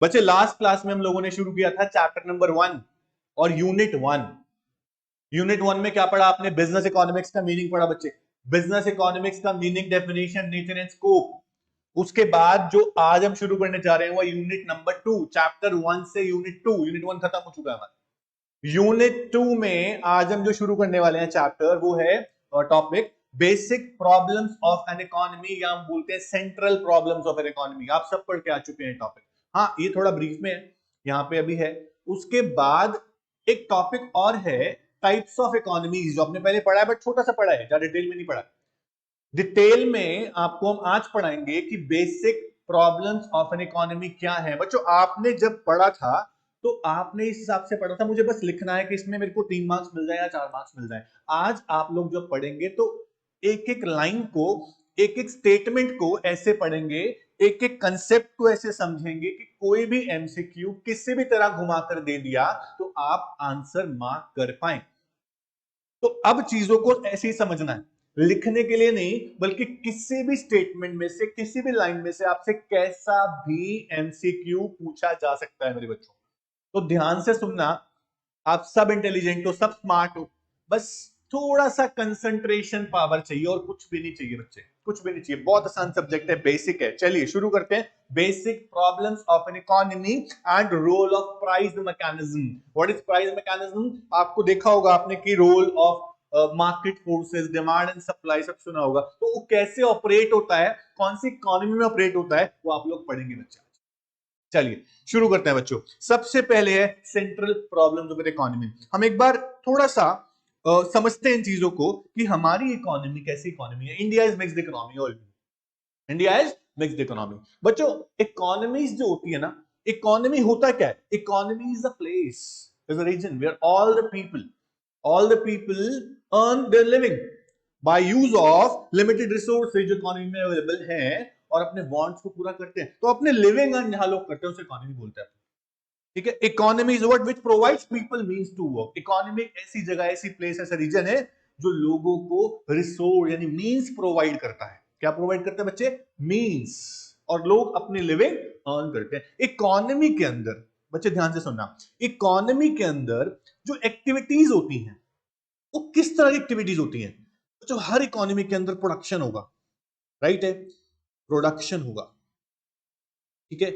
बच्चे last class में हम लोगों ने शुरू किया था चैप्टर नंबर 1 और यूनिट 1। यूनिट 1 में क्या पढ़ा आपने? बिजनेस इकोनॉमिक्स का मीनिंग पढ़ा बच्चे। बिजनेस इकोनॉमिक्स का meaning, definition, nature and scope. उसके बाद जो आज हम शुरू करने जा रहे हैं वो यूनिट नंबर 2, चैप्टर 1 से यूनिट 2। यूनिट 1 खत्म हो चुका है हमारा। यूनिट 2 में आज हम जो शुरू करने वाले हैं चैप्टर वो है topic basic problems of an economy, या हम बोलते हैं central problems of an economy. आप सब पढ़ के आ चुके हैं टॉपिक। हाँ, ये थोड़ा ब्रीफ में है, यहाँ पे अभी है। उसके बाद एक टॉपिक और है टाइप्स ऑफ इकोनॉमीज, जो आपने पहले पढ़ा है बट छोटा सा पढ़ा है, ज्यादा डिटेल में नहीं पढ़ा। डिटेल में आपको हम आज पढ़ाएंगे कि basic problems of an economy क्या है। बच्चों आपने जब पढ़ा था तो आपने इस हिसाब से पढ़ा था, मुझे बस लिखना है कि इसमें मेरे को 3 मार्क्स मिल जाए या 4 मार्क्स मिल जाए। आज आप लोग जब पढ़ेंगे तो एक एक लाइन को, एक एक स्टेटमेंट को ऐसे पढ़ेंगे, एक एक कंसेप्ट को ऐसे समझेंगे कि कोई भी एमसीक्यू किसी भी तरह घुमाकर दे दिया तो आप आंसर मार्क कर पाए। तो अब चीजों को ऐसे ही समझना है, लिखने के लिए नहीं, बल्कि किसी भी स्टेटमेंट में से, किसी भी लाइन में से आपसे कैसा भी एमसीक्यू पूछा जा सकता है मेरे बच्चों। तो ध्यान से सुनना। आप सब इंटेलिजेंट हो, सब स्मार्ट हो, बस थोड़ा सा कंसंट्रेशन पावर चाहिए और कुछ भी नहीं चाहिए बच्चे, कुछ भी नहीं चाहिए। बहुत आसान सब्जेक्ट है, बेसिक है। चलिए शुरू करते हैं। Basic problems of an economy and role of price mechanism. What is price mechanism? आपको देखा होगा आपने कि role of market forces, demand and supply, सब सुना होगा। तो वो कैसे ऑपरेट होता है, कौन सी इकोनॉमी में ऑपरेट होता है, वो आप लोग पढ़ेंगे बच्चे। चलिए शुरू करते हैं बच्चों। सबसे पहले है सेंट्रल प्रॉब्लम्स ऑफ इकोनॉमी। हम एक बार थोड़ा सा समझते हैं इन चीजों को कि हमारी इकोनॉमी कैसी इकोनॉमी है। India is mixed economy already. India is mixed economy. बच्चों इकोनॉमीज जो होती है ना, इकोनॉमी होता क्या है? Economy is a place, is a region where all the people earn their living by use of limited resources जो इकोनॉमी में अवेलेबल हैं और अपने वांट्स को पूरा करते हैं। तो अपने लिविंग अर्न जहां लोग करते हैं उसे इकोनॉमी बोलते हैं। ठीक है, economy is what which provides people means to work. Economy एक ऐसी जगह, ऐसी प्लेस, ऐसा रीजन है जो लोगों को रिसोर्स यानी मींस प्रोवाइड करता है। क्या प्रोवाइड करता है बच्चे? मींस। और लोग अपनी लिविंग अर्न करते हैं। इकोनॉमी के अंदर बच्चे ध्यान से सुनना, इकोनॉमी के अंदर जो एक्टिविटीज होती हैं वो किस तरह की एक्टिविटीज होती हैं? जो हर इकोनॉमी के अंदर प्रोडक्शन होगा, राइट है, प्रोडक्शन होगा। ठीक है,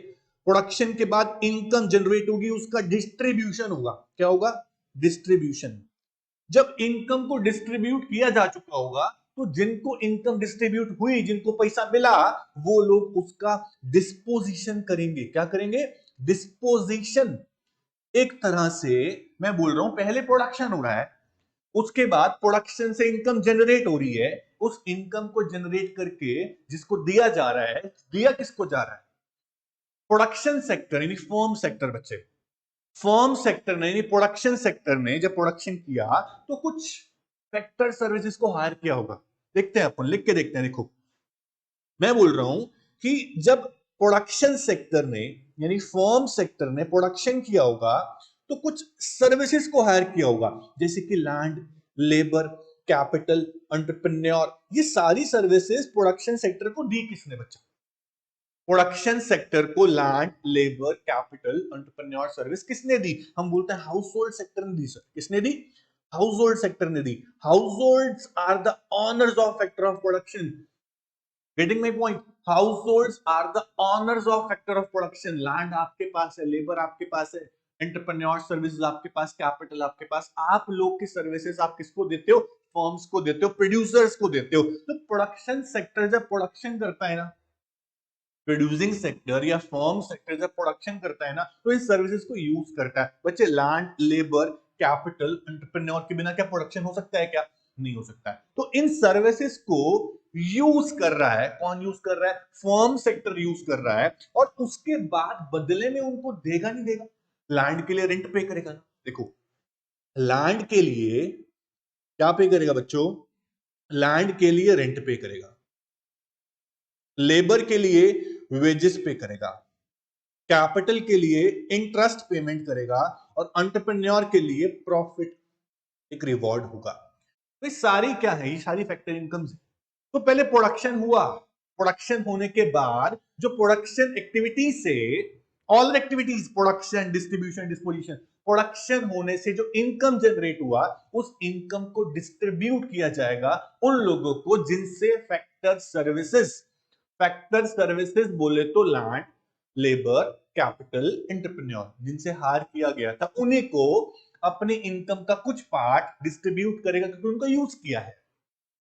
प्रोडक्शन के बाद इनकम जनरेट होगी, उसका डिस्ट्रीब्यूशन होगा। क्या होगा? डिस्ट्रीब्यूशन। जब इनकम को डिस्ट्रीब्यूट किया जा चुका होगा तो जिनको इनकम डिस्ट्रीब्यूट हुई, जिनको पैसा मिला, वो लोग उसका डिस्पोजिशन करेंगे। क्या करेंगे? डिस्पोजिशन। एक तरह से मैं बोल रहा हूं, पहले प्रोडक्शन हो रहा है, उसके बाद प्रोडक्शन से इनकम जनरेट हो रही है, उस इनकम को जनरेट करके जिसको दिया जा रहा है, दिया किसको जा रहा है? प्रोडक्शन सेक्टर यानी फर्म सेक्टर बच्चे। फर्म सेक्टर ने यानी प्रोडक्शन सेक्टर ने जब प्रोडक्शन किया तो कुछ फैक्टर सर्विसेज को हायर किया होगा। देखते हैं, अपन लिख के देखते हैं। देखो मैं बोल रहा हूं कि जब प्रोडक्शन सेक्टर ने यानी फर्म सेक्टर ने प्रोडक्शन किया होगा तो कुछ सर्विसेज को हायर किया होगा, जैसे कि लैंड, लेबर, कैपिटल, एंटरप्रेन्योर। ये सारी सर्विसेज प्रोडक्शन सेक्टर को दी किसने बच्चा? प्रोडक्शन सेक्टर को land, labour, capital, entrepreneur service किसने दी? हम बोलते हैं हाउस होल्ड सेक्टर ने दी। सर किसने दी? हाउस होल्ड सेक्टर ने दी। Households are the owners of factor of production. Getting my point? Households are the owners of factor of production. Land आपके पास है, लेबर आपके पास है, एंटरप्रेन्योर सर्विसेज आपके पास, कैपिटल आपके पास। आप लोग की सर्विसेज आप किसको देते हो? फर्म्स को देते हो, प्रोड्यूसर्स को देते हो। तो प्रोडक्शन सेक्टर जब प्रोडक्शन करता है ना, प्रोड्यूसिंग सेक्टर या फर्म सेक्टर जब प्रोडक्शन करता है ना, तो इन सर्विसेज को यूज करता है बच्चे। लैंड, लेबर, कैपिटल, एंटरप्रेन्योर के बिना क्या प्रोडक्शन हो सकता है? क्या नहीं हो सकता है। तो इन सर्विसेज को यूज कर रहा है कौन? यूज कर रहा है फर्म सेक्टर, यूज कर रहा है। और उसके बाद बदले में उनको देगा नहीं देगा? लैंड के लिए रेंट पे करेगा ना। देखो लैंड के लिए क्या पे करेगा बच्चों? लैंड के लिए रेंट पे करेगा, लेबर के लिए वेजेस पे करेगा, कैपिटल के लिए इंटरेस्ट पेमेंट करेगा, और एंटरप्रेन्योर के लिए प्रॉफिट, एक रिवॉर्ड होगा। तो ये सारी क्या है? ये सारी फैक्टर इनकम है। तो पहले प्रोडक्शन हुआ, प्रोडक्शन होने के बाद जो प्रोडक्शन एक्टिविटी से all activities, production, distribution, disposition. Production होने से जो इनकम जनरेट हुआ, उस इनकम को डिस्ट्रीब्यूट किया जाएगा उन लोगों को जिनसे फैक्टर सर्विसेज, फैक्टर सर्विसेज बोले तो लैंड, लेबर, कैपिटल, एंटरप्रेन्योर, जिनसे हायर किया गया था, उन्हीं को अपने इनकम का कुछ पार्ट डिस्ट्रीब्यूट करेगा क्योंकि उनको यूज किया है।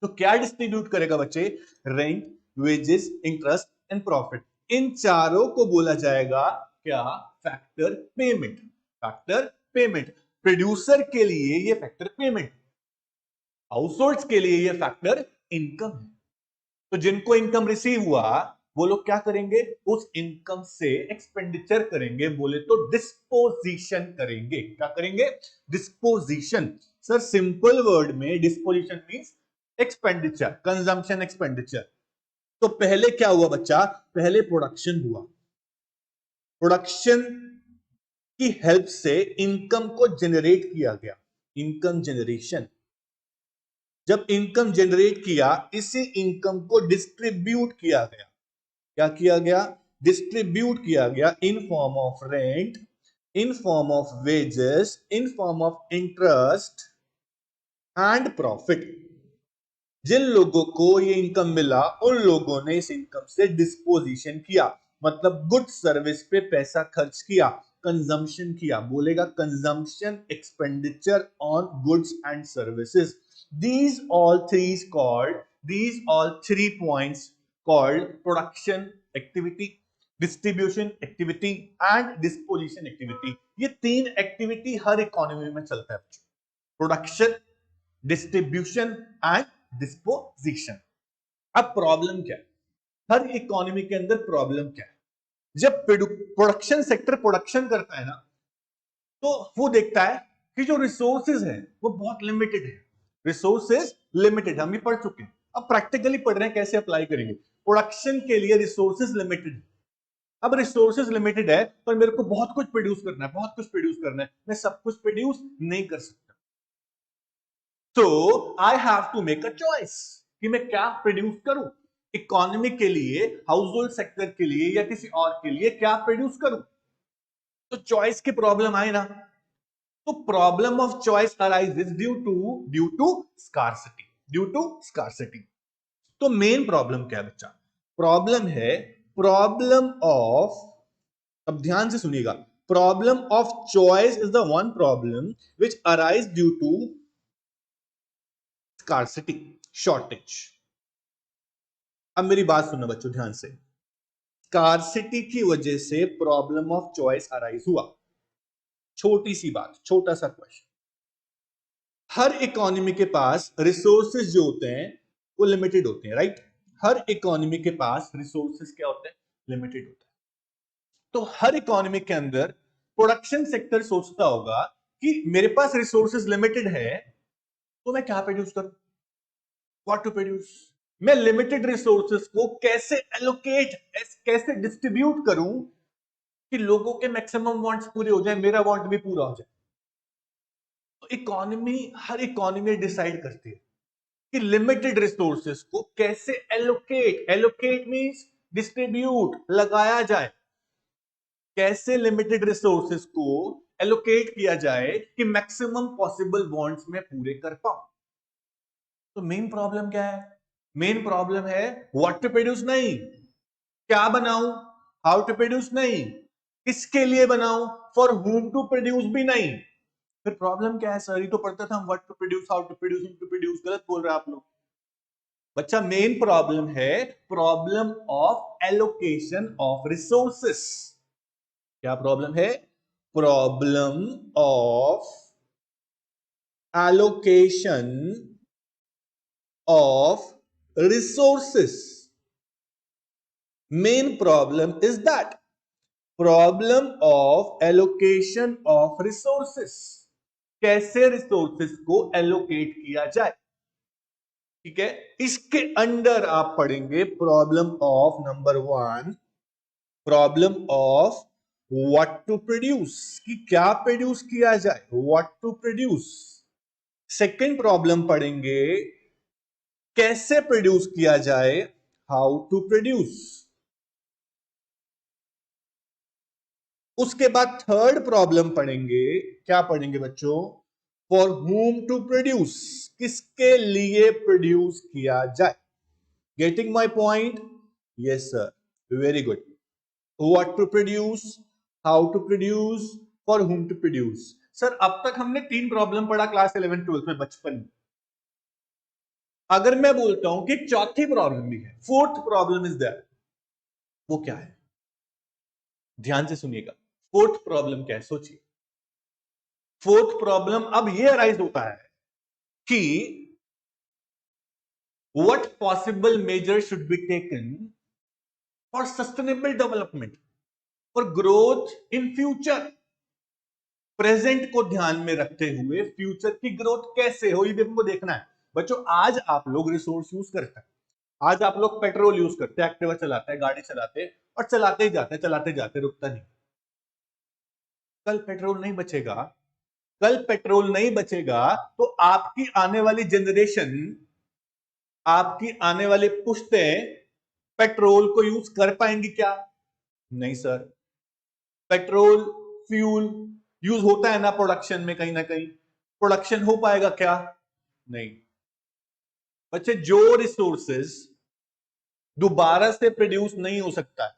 तो क्या डिस्ट्रीब्यूट करेगा बच्चे? Rent, wages, interest and profit. इन चारों को बोला जाएगा क्या? Factor payment. Factor payment. Producer के लिए ये फैक्टर पेमेंट, हाउसहोल्ड्स के लिए ये फैक्टर इनकम है। तो जिनको इनकम रिसीव हुआ, वो लोग क्या करेंगे? उस इनकम से एक्सपेंडिचर करेंगे, बोले तो डिस्पोजिशन करेंगे। क्या करेंगे? डिस्पोजिशन। सर सिंपल वर्ड में disposition means expenditure, consumption, expenditure. तो पहले क्या हुआ बच्चा? पहले प्रोडक्शन हुआ, प्रोडक्शन की हेल्प से इनकम को जनरेट किया गया, इनकम जनरेशन। जब इनकम जनरेट किया, इसी इनकम को डिस्ट्रीब्यूट किया गया। क्या किया गया? डिस्ट्रीब्यूट किया गया in form of rent, in form of wages, in form of interest and profit. जिन लोगों को ये इनकम मिला, उन लोगों ने इस इनकम से डिस्पोजिशन किया, मतलब गुड सर्विस पे पैसा खर्च किया, कंजम्पशन किया। बोलेगा consumption, expenditure on goods and services. These all three is called, these all 3 points called production activity, distribution activity and disposition activity. ये 3 एक्टिविटी हर इकोनॉमी में चलता है, प्रोडक्शन, डिस्ट्रीब्यूशन एंड डिस्पोजिशन। अब प्रॉब्लम क्या है? हर इकोनॉमी के अंदर प्रॉब्लम क्या है? जब प्रोडक्शन सेक्टर प्रोडक्शन करता है ना, तो वो देखता है कि जो रिसोर्सेज है वो बहुत लिमिटेड है। रिसोर्सेज लिमिटेड, हम भी पढ़ चुके हैं, अब प्रैक्टिकली पढ़ रहे हैं कैसे अप्लाई करेंगे। प्रोडक्शन के लिए रिसोर्सेज लिमिटेड है। अब रिसोर्सेज लिमिटेड है, पर मेरे को बहुत कुछ प्रोड्यूस करना है, बहुत कुछ प्रोड्यूस करना है, मैं सब कुछ प्रोड्यूस नहीं कर सकता। तो I have to make a choice कि मैं क्या प्रोड्यूस करूं। इकोनॉमी के लिए, हाउस होल्ड सेक्टर के लिए या किसी और के लिए क्या प्रोड्यूस करूं। तो चॉइस की प्रॉब्लम आए ना, तो problem of choice arises due to scarcity, due to scarcity. तो मेन प्रॉब्लम क्या है बच्चा? प्रॉब्लम है प्रॉब्लम ऑफ, अब ध्यान से सुनिएगा, problem of choice is the one problem which arise due to scarcity, shortage. अब मेरी बात सुनना बच्चों ध्यान से, स्कार्सिटी की वजह से प्रॉब्लम ऑफ चॉइस अराइज हुआ। छोटी सी बात, छोटा सा क्वेश्चन, हर इकोनॉमी के पास रिसोर्सेज जो होते हैं वो लिमिटेड होते हैं, राइट? हर इकोनॉमी के पास रिसोर्सेज क्या होते हैं? लिमिटेड होते हैं। तो हर इकोनॉमी के अंदर प्रोडक्शन सेक्टर सोचता होगा कि मेरे पास रिसोर्सेज लिमिटेड है, तो मैं क्या प्रोड्यूस करूं, व्हाट टू प्रोड्यूस। मैं लिमिटेड रिसोर्सेज को कैसे एलोकेट, कैसे डिस्ट्रीब्यूट करूं कि लोगों के मैक्सिमम वांट्स पूरे हो जाए, मेरा वांट भी पूरा हो जाए। तो इकोनॉमी, हर इकोनॉमी डिसाइड करती है कि लिमिटेड रिसोर्सेस को कैसे एलोकेट, एलोकेट मींस डिस्ट्रीब्यूट, लगाया जाए, कैसे लिमिटेड रिसोर्सेस को एलोकेट किया जाए कि मैक्सिमम पॉसिबल वांट्स में पूरे कर पाऊं। तो मेन प्रॉब्लम क्या है? मेन प्रॉब्लम है व्हाट टू प्रोड्यूस नहीं, क्या बनाऊं, हाउ टू प्रोड्यूस नहीं, किसके लिए बनाऊं, फॉर हुम टू प्रोड्यूस भी नहीं। फिर प्रॉब्लम क्या है? सर ही तो पढ़ता था हम, what to produce, how to produce, whom to produce. गलत बोल रहे हैं आप लोग बच्चा। मेन प्रॉब्लम है problem of allocation of resources. क्या प्रॉब्लम है? Problem of allocation of resources. Main problem is that, problem of allocation of resources, कैसे रिसोर्सेस को एलोकेट किया जाए। ठीक है, इसके अंडर आप पढ़ेंगे problem of number 1, problem of what to produce, कि क्या प्रोड्यूस किया जाए, what to produce. Second problem पढ़ेंगे कैसे प्रोड्यूस किया जाए, हाउ टू प्रोड्यूस। उसके बाद थर्ड प्रॉब्लम पढ़ेंगे, क्या पढ़ेंगे बच्चों? फॉर whom टू प्रोड्यूस, किसके लिए प्रोड्यूस किया जाए। Getting my point? Yes sir, very good. What to produce, how to produce, for whom to produce. Sir अब तक हमने 3 प्रॉब्लम पढ़ा क्लास 11 12 में, बचपन में। अगर मैं बोलता हूं कि चौथी प्रॉब्लम भी है, फोर्थ प्रॉब्लम इज दैट, वो क्या है? ध्यान से सुनिएगा, फोर्थ प्रॉब्लम क्या है, सोचिए। फोर्थ प्रॉब्लम अब ये अराइज होता है कि what possible measures should be taken for sustainable development, for growth in future। Present को ध्यान में रखते हुए फ्यूचर की ग्रोथ कैसे हो, ये भी हमको देखना है। बच्चों आज आप लोग रिसोर्स यूज करते हैं, आज आप लोग पेट्रोल यूज करते हैं, एक्टिवा चलाते हैं, गाड़ी चलाते हैं, और चलाते ही जाते हैं, चलाते जाते, रुकता नहीं। कल पेट्रोल नहीं बचेगा, कल पेट्रोल नहीं बचेगा तो आपकी आने वाली जनरेशन, आपकी आने वाली पुश्तें पेट्रोल को यूज कर पाएंगी क्या? नहीं सर। पेट्रोल फ्यूल यूज होता है ना प्रोडक्शन में, कहीं ना कहीं प्रोडक्शन हो पाएगा क्या? नहीं। बच्चे जो रिसोर्सेज दोबारा से प्रोड्यूस नहीं हो सकता है,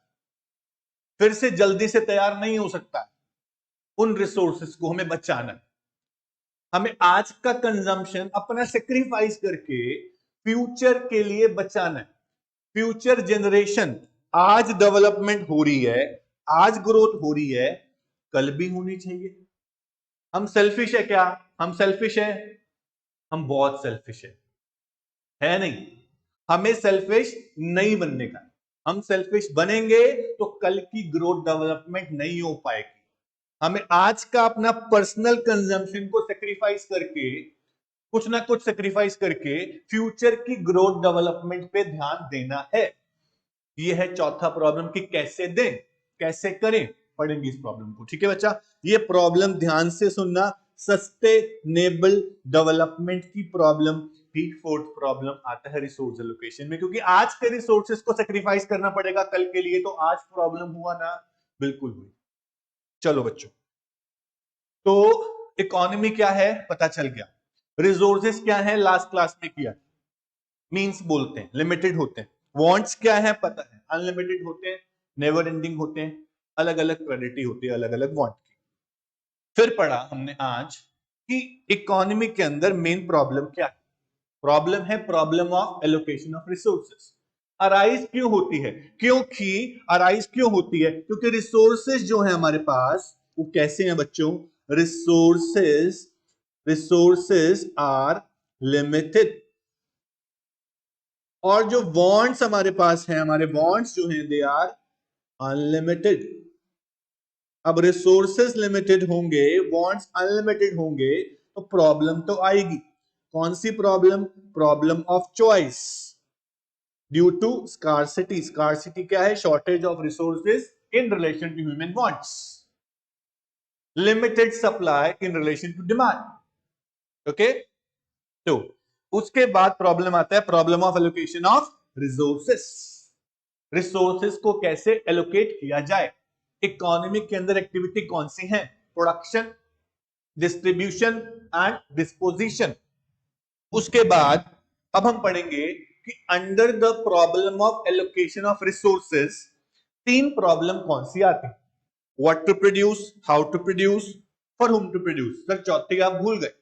फिर से जल्दी से तैयार नहीं हो सकता है, उन रिसोर्सेज को हमें बचाना है। हमें आज का कंजम्पशन अपना सेक्रीफाइस करके फ्यूचर के लिए बचाना है। फ्यूचर जनरेशन, आज डेवलपमेंट हो रही है, आज ग्रोथ हो रही है, कल भी होनी चाहिए। हम सेल्फिश है क्या? हम सेल्फिश है, हम बहुत सेल्फिश है नहीं? हमें सेल्फिश नहीं बनने का। हम सेल्फिश बनेंगे तो कल की ग्रोथ डेवलपमेंट नहीं हो पाएगी। हमें आज का अपना पर्सनल कंजम्पशन को सेक्रीफाइस करके, कुछ ना कुछ सेक्रीफाइस करके फ्यूचर की ग्रोथ डेवलपमेंट पे ध्यान देना है। ये है चौथा प्रॉब्लम कि कैसे दें, कैसे करें, पढ़ेंगे इस प्रॉब्लम को। ठीक है बच्चा, ये प्रॉब्लम ध्यान से सुनना, सस्टेनेबल डेवलपमेंट की प्रॉब्लम भी फोर्थ प्रॉब्लम आता है रिसोर्स एलोकेशन में, क्योंकि आज के रिसोर्सेज को सेक्रीफाइस करना पड़ेगा कल के लिए, तो आज प्रॉब्लम हुआ ना, बिल्कुल हुई। चलो बच्चों, तो इकोनॉमी क्या है पता चल गया, रिसोर्सेज क्या है लास्ट क्लास में किया, मींस बोलते हैं लिमिटेड होते हैं, वांट्स क्या है पता है, अनलिमिटेड होते हैं, नेवर एंडिंग होते हैं, अलग अलग क्रेडिटी होती है अलग अलग वांट की। फिर पढ़ा हमने आज कि इकोनॉमी के अंदर मेन प्रॉब्लम क्या है। प्रॉब्लम है problem of allocation of resources. Arise क्यों होती है? क्योंकि अराइज क्यों होती है? क्योंकि रिसोर्सेज जो है हमारे पास वो कैसे हैं बच्चों? रिसोर्सेज, रिसोर्सेज आर लिमिटेड, और जो वांट्स हमारे पास हैं, हमारे वांट्स जो हैं दे आर अनलिमिटेड। अब रिसोर्सेज लिमिटेड होंगे, वांट्स अनलिमिटेड होंगे, तो प्रॉब्लम तो आएगी। कौन सी problem? Problem of choice due to scarcity. Scarcity क्या है? Shortage of resources in relation to human wants, limited supply in relation to demand. Okay, तो उसके बाद प्रॉब्लम आता है problem of allocation of resources. Resources को कैसे एलोकेट किया जाए। इकोनॉमी के अंदर एक्टिविटी कौन सी है? Production, distribution and disposition. उसके बाद अब हम पढ़ेंगे कि under the problem of allocation of resources 3 problem कौन सी आती है। What to produce, how to produce, for whom to produce. Sir चौथी आप भूल गए,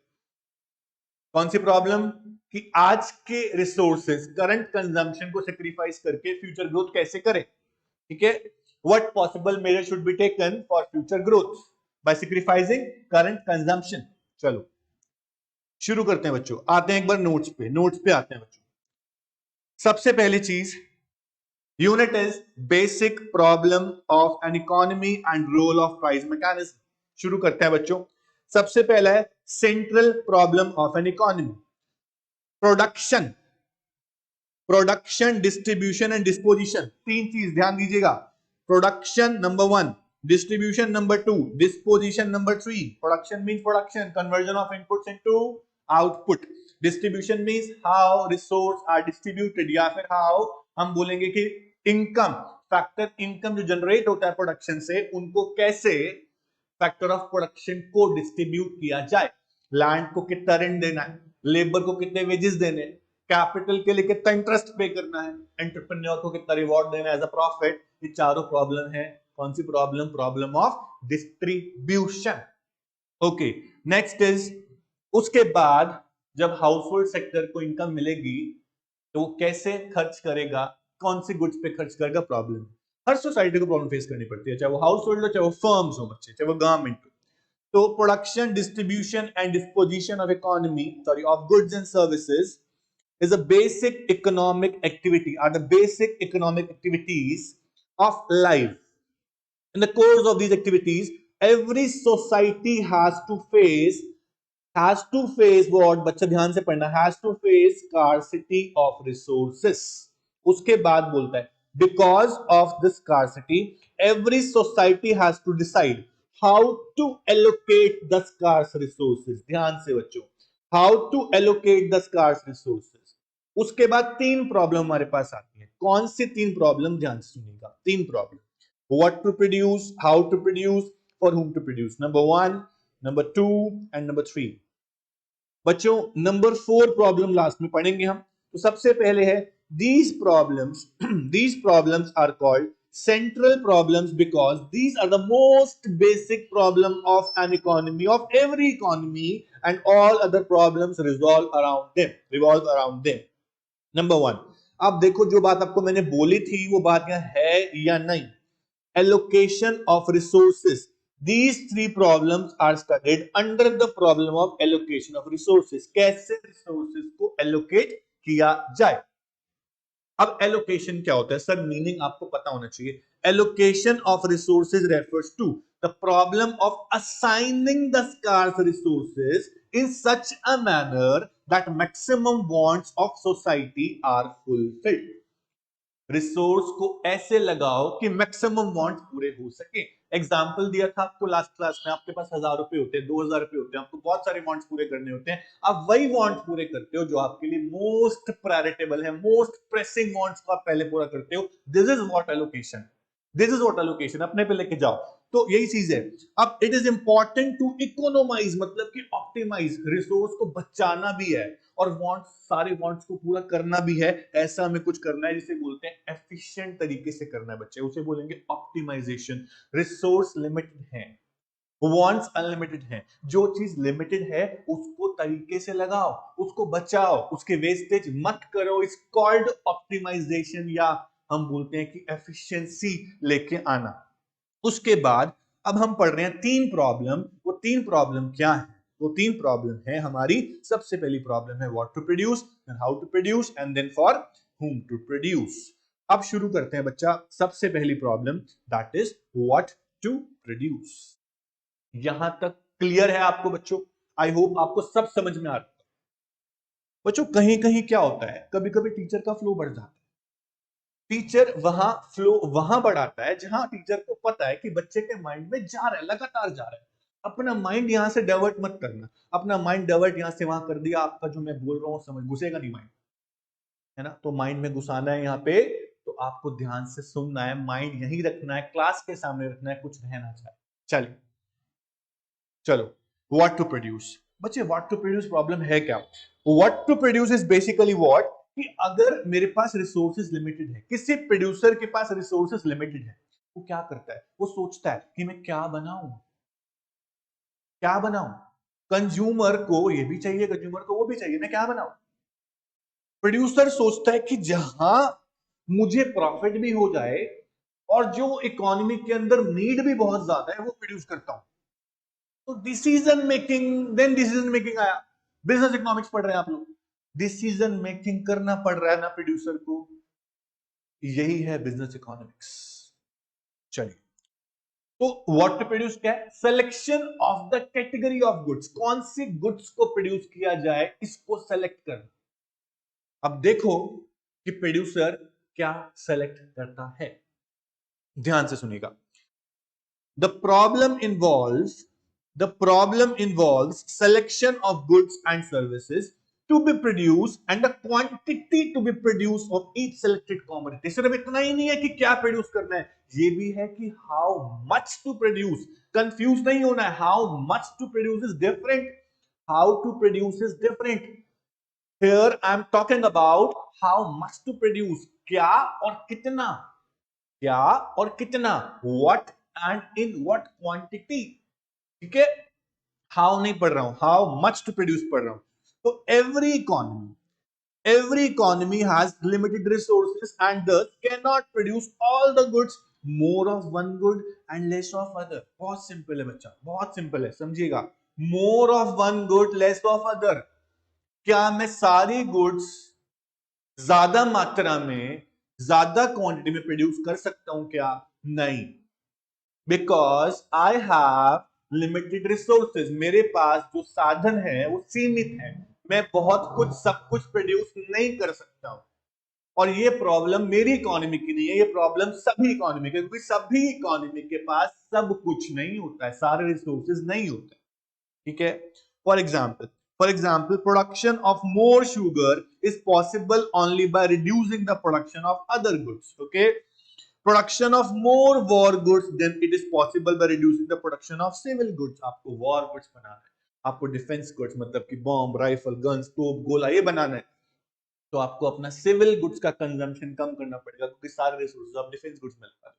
कौन सी प्रॉब्लम? कि आज के रिसोर्सेज करंट कंजम्पशन को सेक्रीफाइस करके फ्यूचर ग्रोथ कैसे करें। ठीक है, what possible measure should be taken for future growth by sacrificing current consumption. चलो शुरू करते हैं बच्चों, आते हैं एक बार नोट्स पे, नोट्स पे आते हैं बच्चों। सबसे पहली चीज, unit is basic problem of an economy and role of price mechanism. शुरू करते हैं बच्चों। सबसे पहला है central problem of an economy, production, production, distribution and disposition. 3 चीज ध्यान दीजिएगा, production number 1, distribution number 2, disposition number 3। Production means production, conversion of inputs into output. Distribution means how resource are distributed, या फिर हाउ हम बोलेंगे कि income, factor income जो generate होता है प्रोडक्शन से, उनको कैसे फैक्टर ऑफ प्रोडक्शन को डिस्ट्रीब्यूट किया जाए, लैंड को कितना रेंट देना है, लेबर को कितने वेजेस देने हैं, कैपिटल के लिए कितना इंटरेस्ट पे करना है, एंटरप्रेन्योर को कितना रिवॉर्ड देना है एज अ प्रॉफिट। ये चारों प्रॉब्लम है। कौन सी problem? Problem of distribution. Okay, next is, उसके बाद जब हाउस होल्ड सेक्टर को इनकम मिलेगी तो वो कैसे खर्च करेगा, कौन सी गुड्स पे खर्च करेगा, प्रॉब्लम। हर सोसाइटी को प्रॉब्लम फेस करनी पड़ती है, चाहे वो हाउस होल्ड हो, चाहे वो फर्म्स हो बच्चे, चाहे वो गवर्नमेंट हो। तो production, distribution and disposition of economy, sorry, of goods and services is a basic economic activity, are the basic economic activities of life. In the course of these activities, every society has to face what, बच्चा ध्यान से पढ़ना, has to face scarcity of resources. उसके बाद बोलता है because of this scarcity every society has to decide how to allocate the scarce resources. ध्यान से बच्चों, how to allocate the scarce resources. उसके बाद तीन प्रॉब्लम हमारे पास आती है। कौन सी तीन प्रॉब्लम? ध्यान से सुनिएगा। तीन problem, what to produce, how to produce, for whom to produce. Number 1, number 2 and number 3. बच्चों नंबर 4 प्रॉब्लम लास्ट में पढ़ेंगे हम। तो सबसे पहले है these problems are called central problems because these are the most basic problem of an economy, of every economy, and all other problems revolve around them. Number 1, अब देखो जो बात आपको मैंने बोली थी वो बात क्या है या नहीं? Allocation of resources. These three problems are studied under the problem of allocation of resources. कैसे resources को allocate किया जाए। अब allocation क्या होता है सर? मीनिंग आपको पता होना चाहिए। Allocation of resources refers to the problem of assigning the scarce resources in such a manner that maximum wants of society are fulfilled. Resource को ऐसे लगाओ कि मैक्सिमम वांट्स पूरे हो सके। एग्जांपल दिया था आपको लास्ट क्लास में, आपके पास 1000 रुपए होते हैं, 2000 रुपए होते हैं, आपको बहुत सारे वांट्स पूरे करने होते हैं। आप वही वांट्स पूरे करते हो जो आपके लिए मोस्ट प्रायोरिटेबल है, मोस्ट प्रेसिंग वांट्स को आप पहले पूरा करते हो। दिस इज व्हाट एलोकेशन, अपने पे लेके जाओ। तो यही चीज है। अब it is important to economize, मतलब कि ऑप्टिमाइज, रिसोर्स को बचाना भी है और वांट्स, सारे वांट्स को पूरा करना भी है। ऐसा हमें कुछ करना है जिसे बोलते हैं एफिशिएंट तरीके से करना है बच्चे, उसे बोलेंगे ऑप्टिमाइजेशन। रिसोर्स लिमिटेड है, वांट्स अनलिमिटेड है। जो चीज लिमिटेड है उसको तरीके से लगाओ, उसको बचाओ, उसके वेस्टेज मत करो। इट्स कॉल्ड ऑप्टिमाइजेशन, या हम बोलते हैं कि एफिशिएंसी लेके आना। उसके बाद अब हम पढ़ रहे हैं तीन प्रॉब्लम। वो तीन प्रॉब्लम क्या है? वो तीन प्रॉब्लम है हमारी। सबसे पहली प्रॉब्लम है what to produce, then how to produce and then for whom to produce. अब शुरू करते हैं बच्चा। सबसे पहली problem that is what to produce. यहां तक क्लियर है आपको बच्चों? आई होप आपको सब समझ में आ रहा है। बच्चों कहीं कहीं क्या होता है, कभी कभी टीचर का फ्लो बढ़ जाता है। टीचर वहां फ्लो वहां बढ़ाता है जहां टीचर को पता है कि बच्चे के माइंड में जा रहा है, लगातार जा रहा है। अपना माइंड यहां से डाइवर्ट मत करना। अपना माइंड डाइवर्ट यहां से वहां कर दिया, आपका जो मैं बोल रहा हूं समझ घुसेगा नहीं माइंड, है ना? तो माइंड में घुसाना है यहाँ पे, तो आपको ध्यान से सुनना है, माइंड यहीं रखना है, क्लास के सामने रखना है, कुछ रहना चाहिए। चलिए चलो, व्हाट टू प्रोड्यूस। बच्चे व्हाट टू प्रोड्यूस प्रॉब्लम है क्या? What to produce is basically what, कि अगर मेरे पास रिसोर्सेज लिमिटेड है, किसी प्रोड्यूसर के पास रिसोर्सेज लिमिटेड है, वो क्या करता है? वो सोचता है कि मैं क्या बनाऊं, क्या बनाऊं। कंज्यूमर को ये भी चाहिए, कंज्यूमर को वो भी चाहिए, मैं क्या बनाऊं। प्रोड्यूसर सोचता है कि जहां मुझे प्रॉफिट भी हो जाए और जो इकोनॉमी के अंदर नीड भी बहुत ज्यादा है वो प्रोड्यूस करता हूं। तो decision making, then decision making आया। बिजनेस इकोनॉमिक्स पढ़ रहे हैं आप लोग, डिसीजन मेकिंग करना पड़ रहा है ना प्रोड्यूसर को। यही है बिजनेस इकोनॉमिक्स। चलिए, तो व्हाट टू प्रोड्यूस क्या है? Selection of the category of goods. कौन सी गुड्स को प्रोड्यूस किया जाए, इसको सेलेक्ट करना। अब देखो कि प्रोड्यूसर क्या सेलेक्ट करता है, ध्यान से सुनिएगा। The problem involves selection of goods and services to be produced and the quantity to be produced of each selected commodity. सिर्फ इतना ही नहीं है कि क्या प्रोड्यूस करना है, ये भी है कि how much to produce. Confuse नहीं होना है, how much to produce is different, how to produce is different. Here I am talking about how much to produce, क्या और कितना, क्या और कितना, what and in what quantity. ठीक है, हाउ नहीं पढ़ रहा हूं, हाउ मच टू प्रोड्यूस पढ़ रहा हूं. तो every economy has limited resources and thus cannot produce all the goods, more of one good and less of other. बहुत सिंपल है बच्चा, बहुत सिंपल है, समझिएगा. more of one good less of other. क्या मैं सारी गुड्स ज्यादा मात्रा में, ज्यादा क्वांटिटी में प्रोड्यूस कर सकता हूं क्या? नहीं, because I have limited resources. मेरे पास जो साधन है वो सीमित है, मैं बहुत कुछ सब कुछ प्रोड्यूस नहीं कर सकता हूं. और ये प्रॉब्लम मेरी इकोनॉमी की नहीं है, ये प्रॉब्लम सभी इकोनॉमी की, क्योंकि सभी इकोनॉमी के पास सब कुछ नहीं होता है, सारे रिसोर्सेज नहीं होते. ठीक है, for example production of more sugar is possible only by reducing the production of other goods. Okay, production of more war goods then it is possible by reducing the production of civil goods. आपको war goods बनाना है, आपको defence goods मतलब कि bomb, rifle, guns, तोप, गोला ये बनाना है, तो आपको अपना सिविल गुड्स का कंजम्पशन कम करना पड़ेगा, क्योंकि सारे रिसोर्सेज आप डिफेंस गुड्स में लगा.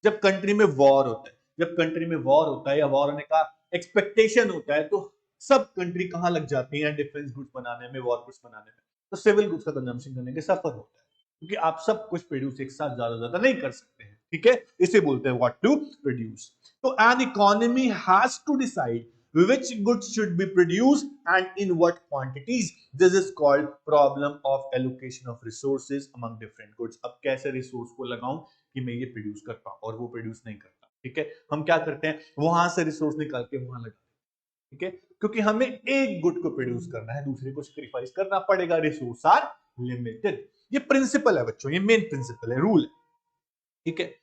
जब कंट्री में वॉर होता है, जब कंट्री में वॉर होता है या वॉर होने का एक्सपेक्टेशन होता है, तो सब कंट्री कहां लग जाती है? डिफेंस गुड्स बनाने में, वॉर गुड्स बनाने में. तो सिविल गुड्स का कंजम्पशन करने के सफर होता है, क्योंकि आप सब कुछ प्रोड्यूस एक साथ ज्यादा नहीं कर सकते हैं. ठीक है, इसे बोलते हैं व्हाट टू प्रोड्यूस. तो an economy has to decide which goods should be produced and in what quantities. This is called problem of allocation of resources among different goods. अब कैसे रिसोर्स को लगाऊं कि मैं ये प्रोड्यूस कर पाऊं, और वो प्रोड्यूस नहीं करता. ठीक है, हम क्या करते हैं, वहां से रिसोर्स निकाल के वहां लगाते हैं. ठीक है, क्योंकि हमें एक गुड को प्रोड्यूस करना है, दूसरे को सैक्रिफाइस करना पड़ेगा, रिसोर्स आर लिमिटेड. ये प्रिंसिपल है बच्चों, ये मेन प्रिंसिपल है, रूल है. ठीक है,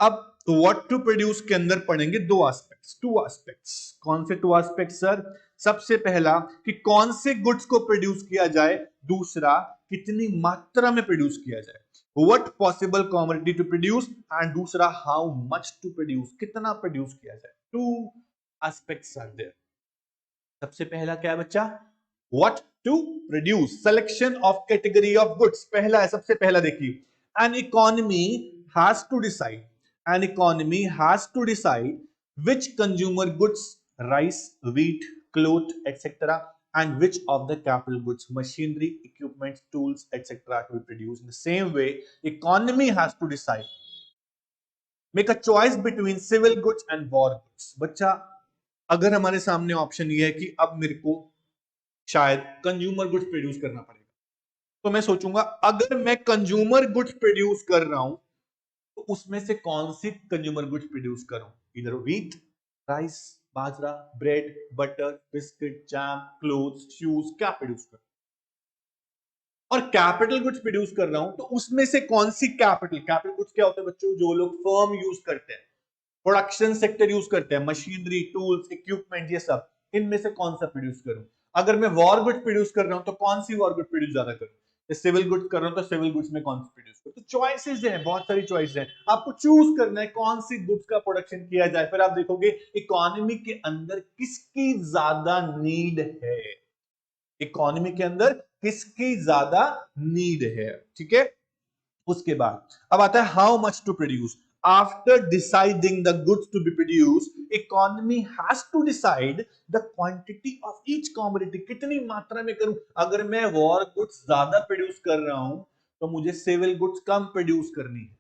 अब व्हाट टू प्रोड्यूस के अंदर पढ़ेंगे दो एस्पेक्ट्स, टू एस्पेक्ट्स. कौन से टू एस्पेक्ट्स सर? सबसे पहला कि कौन से गुड्स को प्रोड्यूस किया जाए, दूसरा कितनी मात्रा में प्रोड्यूस किया जाए. What possible commodity to produce, and दूसरा हाउ मच टू प्रोड्यूस, कितना प्रोड्यूस किया जाए. Two aspects are there. सबसे पहला क्या है बच्चा? व्हाट टू प्रोड्यूस, selection of category of goods. पहला है, सबसे पहला देखिए, an economy has to decide, an economy has to decide which consumer goods, rice, wheat, cloth, etc., and which of the capital goods, machinery, equipment, tools, etc., to be produced. In the same way, economy has to decide, make a choice between civil goods and war goods. बच्चा, अगर हमारे सामने option ये है कि अब मेरे को शायद कंज्यूमर गुड्स प्रोड्यूस करना पड़ेगा, तो मैं सोचूंगा अगर मैं कंज्यूमर गुड्स प्रोड्यूस कर रहा हूं तो उसमें से कौन सी कंज्यूमर गुड्स प्रोड्यूस करूं, इधर व्हीट, राइस, बाजरा, bread, butter, biscuit, jam, clothes, shoes, क्या प्रोड्यूस करूं. और कैपिटल गुड्स प्रोड्यूस कर रहा हूं तो उसमें से कौन सी कैपिटल गुड्स क्या होते हैं बच्चों? जो लोग फर्म यूज करते हैं, प्रोडक्शन सेक्टर यूज करते हैं, मशीनरी, टूल्स, इक्विपमेंट, ये सब, इनमें से कौन सा प्रोड्यूस करूं. अगर मैं वॉर गुड्स प्रोड्यूस कर रहा हूं तो कौन सी वॉर गुड प्रोड्यूस ज्यादा करूं. सिविल गुड्स कर रहा हूं तो सिविल गुड्स में कौन सी प्रोड्यूस करूं. तो चॉइसेस हैं, बहुत सारी चॉइसेस हैं, आपको चूज करना है कौन सी गुड्स का प्रोडक्शन किया जाए. फिर आप देखोगे इकोनॉमी के अंदर किसकी ज्यादा नीड है, इकोनॉमी के अंदर किसकी ज्यादा नीड है. ठीक है, उसके बाद अब आता है how much to produce. After deciding the goods to be produced, economy has to decide the quantity of each commodity. कितनी मात्रा में करूं. अगर मैं वॉर गुड्स ज्यादा प्रोड्यूस कर रहा हूं तो मुझे सिविल गुड्स कम प्रोड्यूस करनी है.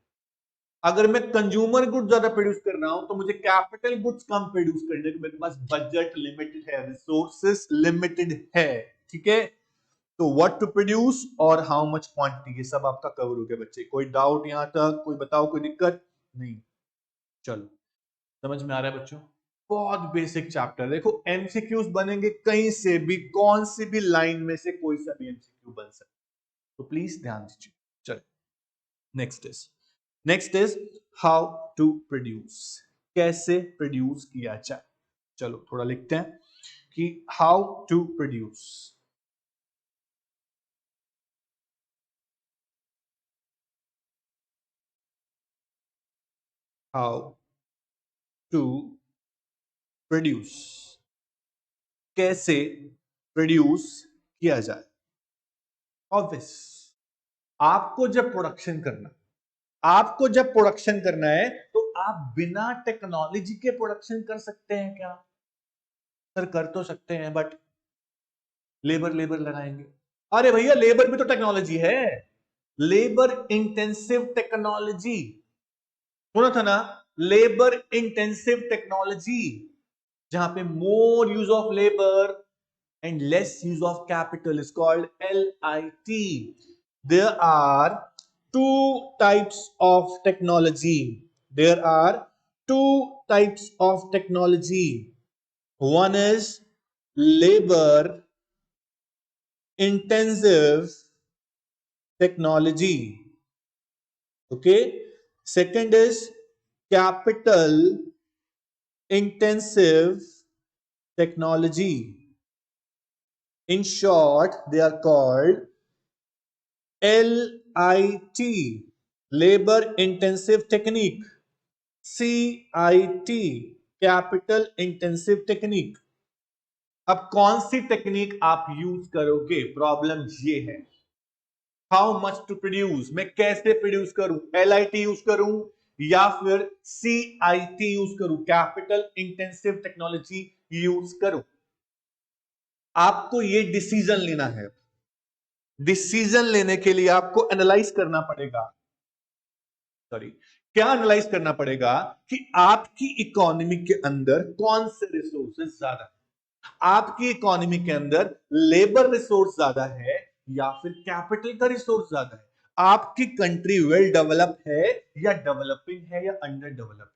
अगर मैं कंज्यूमर गुड्स ज्यादा प्रोड्यूस कर रहा हूं तो मुझे कैपिटल गुड्स कम प्रोड्यूस करनी है. मेरे पास बजट लिमिटेड है, रिसोर्सेस लिमिटेड है. ठीक है, तो व्हाट टू प्रोड्यूस और हाउ मच क्वांटिटी, ये सब आपका कवर हो गया बच्चे. कोई डाउट यहां तक? कोई बताओ, कोई दिक्कत नहीं? चलो, समझ में आ रहा है बच्चों? बहुत बेसिक चैप्टर. देखो एमसीक्यूज बनेंगे कहीं से भी, कौन सी भी लाइन में से कोई सा भी एमसीक्यू बन सकता है, तो प्लीज ध्यान दीजिए. चलो, next is how to produce, कैसे प्रोड्यूस किया जाए. चलो थोड़ा लिखते हैं कि how to produce. How to produce, कैसे प्रोड्यूस किया जाए। ऑब्वियस, आपको जब प्रोडक्शन करना आपको जब प्रोडक्शन करना है तो आप बिना टेक्नोलॉजी के प्रोडक्शन कर सकते हैं क्या? सर कर तो सकते हैं, बट लेबर लेबर लगाएंगे। अरे भैया, लेबर भी तो टेक्नोलॉजी है, लेबर इंटेंसिव टेक्नोलॉजी। सुना था ना, लेबर इंटेंसिव टेक्नोलॉजी, जहां पे more use of labour and less use of capital is called LIT. There are two types of technology. There are two types of technology. One is labor intensive technology. Okay. Second is capital intensive technology. In short, they are called LIT, labor intensive technique, CIT, capital intensive technique. अब कौन सी technique आप use करोगे, problem ये है। How much to produce, मैं कैसे produce करूं, LIT use करूं या फिर CIT यूज करूं, कैपिटल इंटेंसिव टेक्नोलॉजी यूज करूं। आपको ये डिसीजन लेना है। डिसीजन लेने के लिए आपको एनालाइज करना पड़ेगा, क्या एनालाइज करना पड़ेगा कि आपकी इकोनॉमी के अंदर कौन से रिसोर्सेज ज्यादा है। आपकी इकोनॉमी के अंदर लेबर रिसोर्स ज्यादा है या फिर कैपिटल का रिसोर्स ज्यादा है। आपकी कंट्री वेल डेवलप्ड है या डेवलपिंग है या अंडर डेवलप्ड है।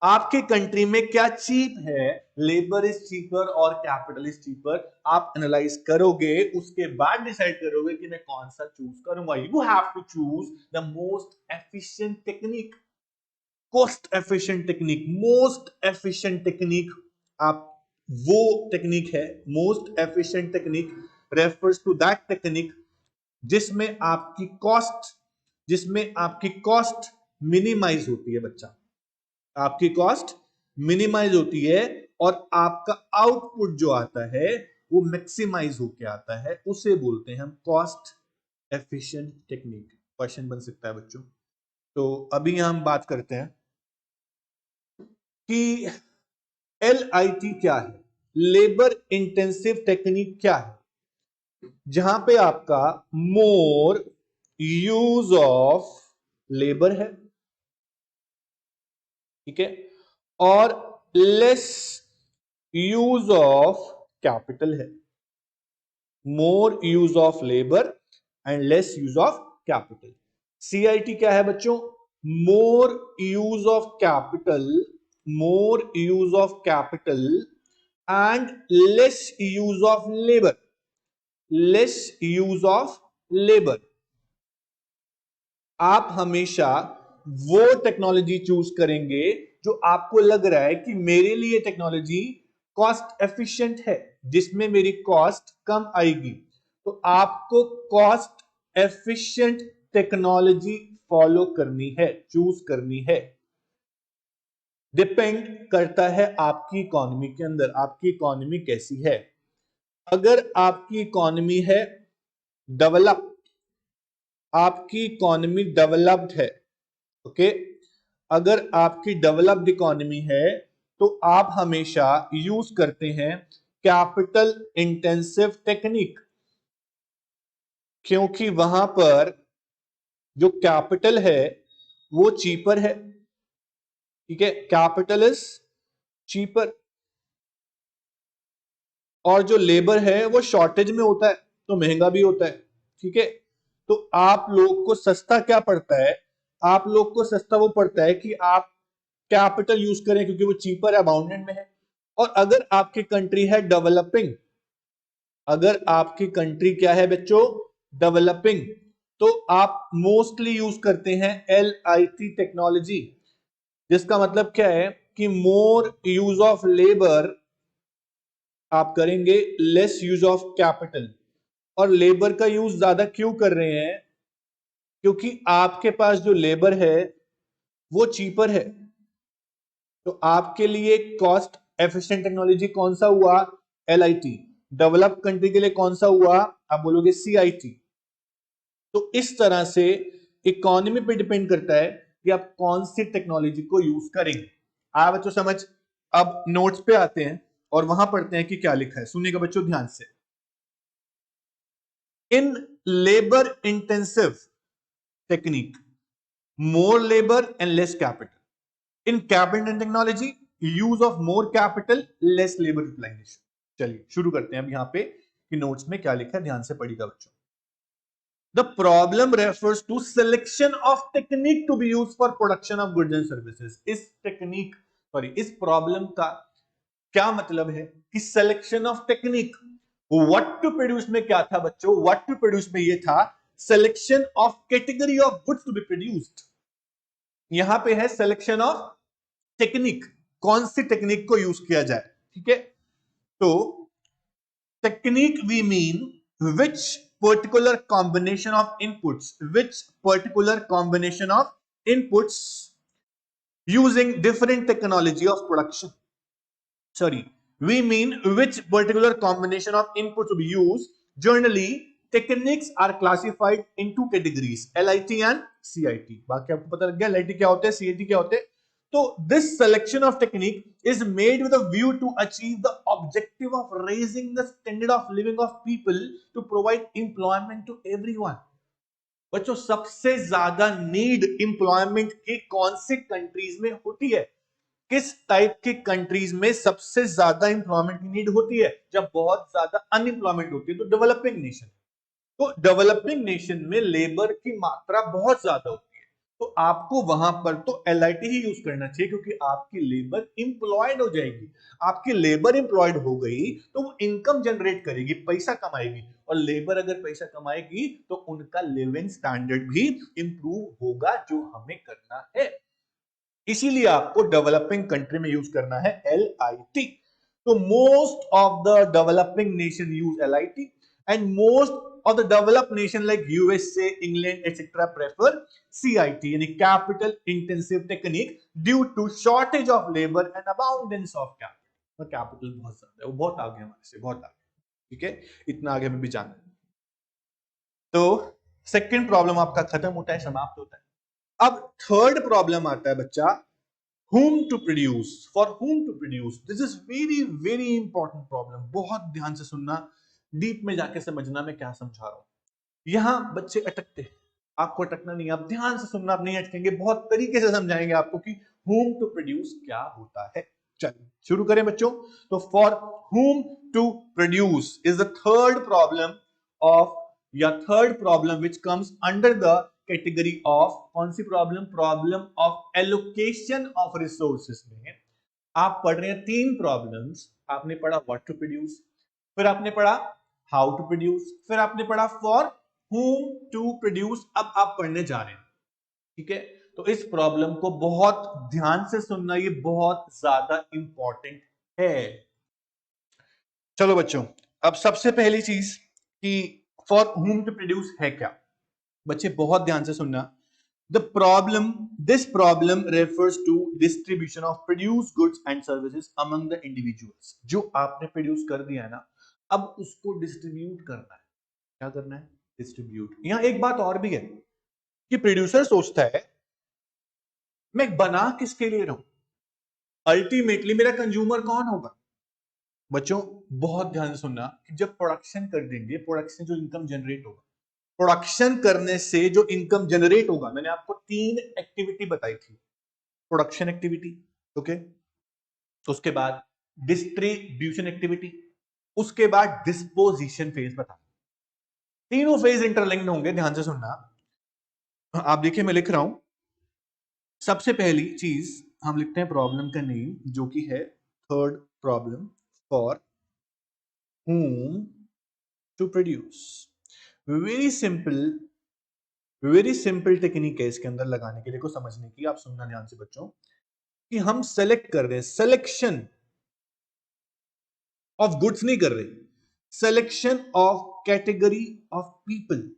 आपकी कंट्री में क्या चीप है, लेबर इज चीपर और कैपिटल इज चीपर। आप एनालाइज करोगे, उसके बाद डिसाइड करोगे कि मैं कौन सा चूज करूंगा। You have to choose the most efficient technique, cost efficient technique. Most efficient technique, आप वो टेक्निक है, most efficient technique refers to that technique जिसमें आपकी कॉस्ट मिनिमाइज होती है बच्चा, आपकी कॉस्ट मिनिमाइज होती है और आपका आउटपुट जो आता है वो मैक्सिमाइज होके आता है, उसे बोलते हैं हम कॉस्ट एफिशिएंट टेक्निक। क्वेश्चन बन सकता है बच्चों। तो अभी हम बात करते हैं कि LIT क्या है, लेबर इंटेंसिव टेक्निक क्या है, जहां पे आपका मोर यूज ऑफ लेबर है, ठीक है, और लेस यूज ऑफ कैपिटल है। More use of labour and less use of capital. CIT क्या है बच्चों, more use of capital, more use of capital and less use of labour, less use of labour. आप हमेशा वो technology choose करेंगे जो आपको लग रहा है कि मेरे लिए टेक्नोलॉजी कॉस्ट एफिशिएंट है, जिसमें मेरी कॉस्ट कम आएगी। तो आपको कॉस्ट एफिशिएंट टेक्नोलॉजी फॉलो करनी है, चूज करनी है। डिपेंड करता है आपकी इकोनॉमी के अंदर, आपकी इकोनॉमी कैसी है। अगर आपकी इकोनॉमी है डेवलप, आपकी इकोनॉमी डेवलप्ड है, ओके, अगर आपकी डेवलप्ड इकोनॉमी है तो आप हमेशा यूज करते हैं कैपिटल इंटेंसिव टेक्निक, क्योंकि वहां पर जो कैपिटल है वो चीपर है, ठीक है, कैपिटल इज चीपर। और जो लेबर है वो शॉर्टेज में होता है तो महंगा भी होता है, ठीक है। तो आप लोग को सस्ता क्या पड़ता है, आप लोग को सस्ता वो पड़ता है कि आप कैपिटल यूज करें क्योंकि वो चीपर है, अबाउंडेंट में है। और अगर आपकी कंट्री है डेवलपिंग, अगर आपकी कंट्री क्या है बच्चों, डेवलपिंग, तो आप मोस्टली यूज करते हैं LIT टेक्नोलॉजी, जिसका मतलब क्या है कि मोर यूज ऑफ लेबर आप करेंगे, लेस यूज ऑफ कैपिटल। और लेबर का यूज ज्यादा क्यों कर रहे हैं, क्योंकि आपके पास जो लेबर है वो चीपर है, तो आपके लिए कॉस्ट एफिशिएंट टेक्नोलॉजी कौन सा हुआ? LIT। डेवलप कंट्री के लिए कौन सा हुआ? आप बोलोगे CIT। तो इस तरह से इकोनॉमी पे डिपेंड करता है कि आप कौन सी टेक्नोलॉजी को यूज करेंगे। आया बच्चों समझ? अब नोट्स पे आते हैं और वहां पढ़ते हैं कि क्या लिखा है। सुनिएगा बच्चों ध्यान से। In labour intensive technique, more labor and less capital. In capital and technology, use of more capital, less labor utilization. चलिए शुरू करते हैं अब यहाँ पे कि नोट्स में क्या लिखा है, ध्यान से पढ़िएगा बच्चों। The problem refers to selection of technique to be used for production of goods and services. इस प्रॉब्लम का क्या मतलब है कि selection of technique. What to produce में क्या था बच्चों? व्हाट टू प्रोड्यूस में ये था selection of category of goods to be produced. यहां पे है सिलेक्शन ऑफ टेक्निक, कौन सी टेक्निक को यूज किया जाए। ठीक है, तो technique we mean which particular combination of inputs using different technology of production. Sorry, we mean which particular combination of inputs to be used. Generally, techniques are classified into categories, LIT and CIT. बाकी आपको पता लग गया LIT क्या होते हैं, CIT क्या होते हैं। तो this selection of technique is made with a view to achieve the objective of raising the standard of living of people to provide employment to everyone. बच्चों सबसे ज्यादा नीड एम्प्लॉयमेंट की कौन सी कंट्रीज में होती है? किस टाइप की कंट्रीज में सबसे ज्यादा इंप्लॉयमेंट की नीड होती है? जब बहुत ज्यादा अनएम्प्लॉयमेंट होती है तो डेवलपिंग नेशन। तो डेवलपिंग नेशन में लेबर की मात्रा बहुत ज्यादा होती है, तो आपको वहां पर तो LIT ही यूज करना चाहिए, क्योंकि आपकी लेबर इंप्लॉयड हो जाएगी। आपकी लेबर इंप्लॉयड हो गई तो वो इनकम जनरेट करेगी, पैसा कमाएगी, और लेबर अगर पैसा कमाएगी तो उनका लिविंग स्टैंडर्ड भी इंप्रूव होगा, जो हमें करना है। इसीलिए आपको डेवलपिंग कंट्री में यूज करना है LIT। तो most of the developing nation use LIT and most of the developed nation like USA, England etcetera prefer CIT यानी capital intensive technique due to shortage of labour and abundance of capital. Capital बहुत ज्यादा है, वो बहुत आगे हमारे से, बहुत आगे। ठीक है, इतना आगे हमें भी जाना है। तो सेकंड प्रॉब्लम आपका खत्म होता है, समाप्त होता है। अब थर्ड प्रॉब्लम आता है बच्चा, whom to produce, for whom to produce. This is very important problem. बहुत ध्यान से सुनना, डीप में जाके समझना मैं क्या समझा रहा हूं। यहां बच्चे अटकते हैं, आपको अटकना नहीं, आप ध्यान से सुनना, आप नहीं अटकेंगे, बहुत तरीके से समझाएंगे आपको कि whom to produce क्या होता है। चलिए शुरू करें बच्चों। तो for whom to produce is the third problem which comes under the category of, कौन सी problem? Problem of allocation of resources में आप पढ़ रहे हैं तीन प्रॉब्लम्स। आपने पढ़ा व्हाट टू प्रोड्यूस, फिर आपने पढ़ा हाउ टू प्रोड्यूस, फिर आपने पढ़ा फॉर whom टू प्रोड्यूस। अब आप पढ़ने जा रहे हैं। ठीक है, तो इस प्रॉब्लम को बहुत ध्यान से सुनना, ये बहुत ज्यादा इंपॉर्टेंट है। चलो बच्चों, अब सबसे पहली चीज कि फॉर whom टू प्रोड्यूस है क्या। बच्चे बहुत ध्यान से सुनना। This problem refers to distribution of produced goods and services among the individuals. जो आपने प्रोड्यूस कर दिया है ना, अब उसको डिस्ट्रीब्यूट करना है। क्या करना है? डिस्ट्रीब्यूट। यहां एक बात और भी है कि प्रोड्यूसर सोचता है मैं बना किसके लिए रहा हूं, अल्टीमेटली मेरा कंज्यूमर कौन होगा। बच्चों बहुत ध्यान से सुनना कि जब प्रोडक्शन कर देंगे, प्रोडक्शन जो इनकम जनरेट होगा, प्रोडक्शन करने से जो इनकम जनरेट होगा, मैंने आपको तीन एक्टिविटी बताई थी। प्रोडक्शन एक्टिविटी, ओके, उसके बाद डिस्ट्रीब्यूशन एक्टिविटी, उसके बाद डिस्पोजिशन फेज बता। तीनों फेज इंटरलिंक्ड होंगे, ध्यान से सुनना। आप देखिए मैं लिख रहा हूं। सबसे पहली चीज हम लिखते हैं प्रॉब्लम का नेम, जो कि है third problem, for whom to produce. Very simple technique है इसके अंदर लगाने के लिए, को समझने की। आप सुनना ध्यान से बच्चों कि हम सेलेक्ट कर रहे हैं, सिलेक्शन ऑफ गुड्स नहीं कर रहे, selection of category of people.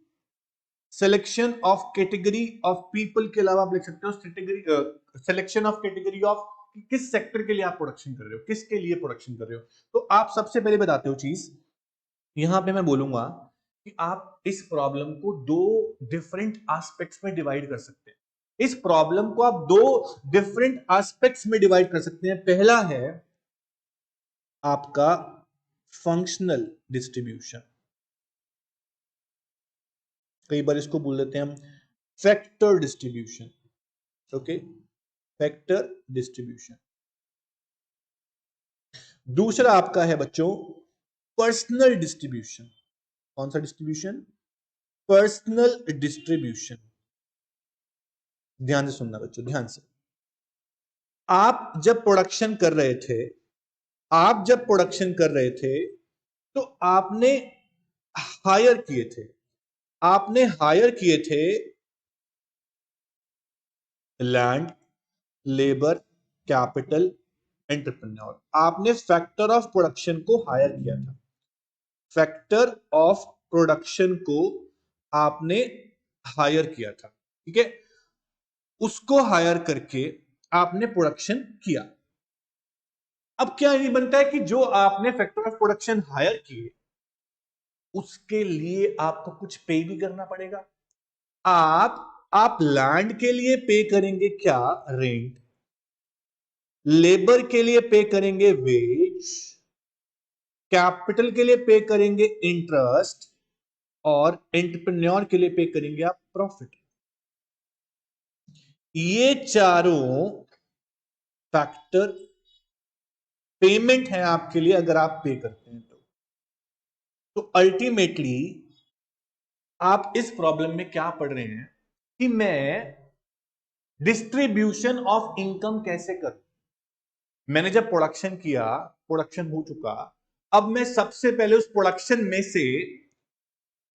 Selection of category of people के अलावा आप लिख सकते हो सिलेक्शन ऑफ कैटेगरी ऑफ कि किस सेक्टर के लिए आप प्रोडक्शन कर रहे हो, किसके लिए प्रोडक्शन कर रहे हो। तो आप सबसे पहले बताते हो चीज, यहां पे मैं बोलूंगा कि आप इस प्रॉब्लम को दो डिफरेंट एस्पेक्ट्स में डिवाइड कर सकते हैं। इस प्रॉब्लम को आप दो डिफरेंट एस्पेक्ट्स में डिवाइड कर सकते हैं। पहला है आपका फंक्शनल डिस्ट्रीब्यूशन, कई बार इसको बोल देते हैं हम factor distribution. Okay, factor distribution. दूसरा आपका है बच्चों पर्सनल डिस्ट्रीब्यूशन। कौन सा डिस्ट्रीब्यूशन? Personal distribution. ध्यान से सुनना बच्चों, ध्यान से। आप जब प्रोडक्शन कर रहे थे, आप जब प्रोडक्शन कर रहे थे तो आपने हायर किए थे, आपने हायर किए थे लैंड, लेबर, कैपिटल, एंटरप्रेन्योर। आपने फैक्टर ऑफ प्रोडक्शन को हायर किया था, फैक्टर ऑफ प्रोडक्शन को आपने हायर किया था, ठीक है। उसको हायर करके आपने प्रोडक्शन किया। अब क्या ये बनता है कि जो आपने फैक्टर ऑफ प्रोडक्शन हायर किए उसके लिए आपको कुछ पे भी करना पड़ेगा। आप लैंड के लिए पे करेंगे क्या? रेंट। लेबर के लिए पे करेंगे वेज, कैपिटल के लिए पे करेंगे इंटरेस्ट, और एंटरप्रेन्योर के लिए पे करेंगे आप प्रॉफिट। ये चारों फैक्टर पेमेंट है आपके लिए अगर आप पे करते हैं तो अल्टीमेटली आप इस प्रॉब्लम में क्या पढ़ रहे हैं कि मैं डिस्ट्रीब्यूशन ऑफ इनकम कैसे करूं। मैंने जब प्रोडक्शन किया, प्रोडक्शन हो चुका, अब मैं सबसे पहले उस प्रोडक्शन में से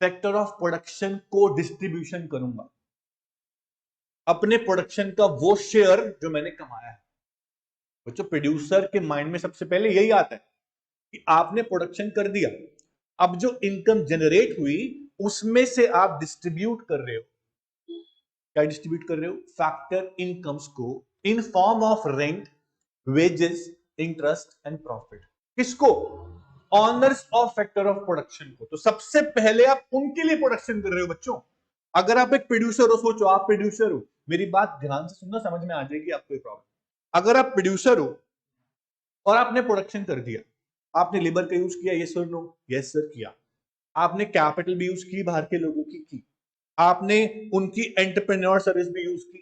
फैक्टर ऑफ प्रोडक्शन को डिस्ट्रीब्यूशन करूंगा, अपने प्रोडक्शन का वो शेयर जो मैंने कमाया है। बच्चों प्रोड्यूसर के माइंड में सबसे पहले यही आता है कि आपने प्रोडक्शन कर दिया, अब जो इनकम जनरेट हुई उसमें से आप डिस्ट्रीब्यूट कर रहे हो। क्या डिस्ट्रीब्यूट कर रहे हो? फैक्टर इनकम्स को in form of rent, wages, interest and profit. किसको? Owners of factor of production को। तो सबसे पहले आप उनके लिए प्रोडक्शन कर रहे हो बच्चों। अगर आप एक प्रोड्यूसर हो, सोचो आप प्रोड्यूसर हो, मेरी बात ध्यान से सुनना, समझ में आ जाएगी आपको ये प्रॉब्लम। अगर आप प्रोड्यूसर हो और आपने प्रोडक्शन कर दिया, आपने लेबर का यूज किया, yes sir no? Yes sir किया। आपने कैपिटल भी यूज की, बाहर के लोगों की, आपने उनकी एंटरप्रेन्योर सर्विस भी यूज की,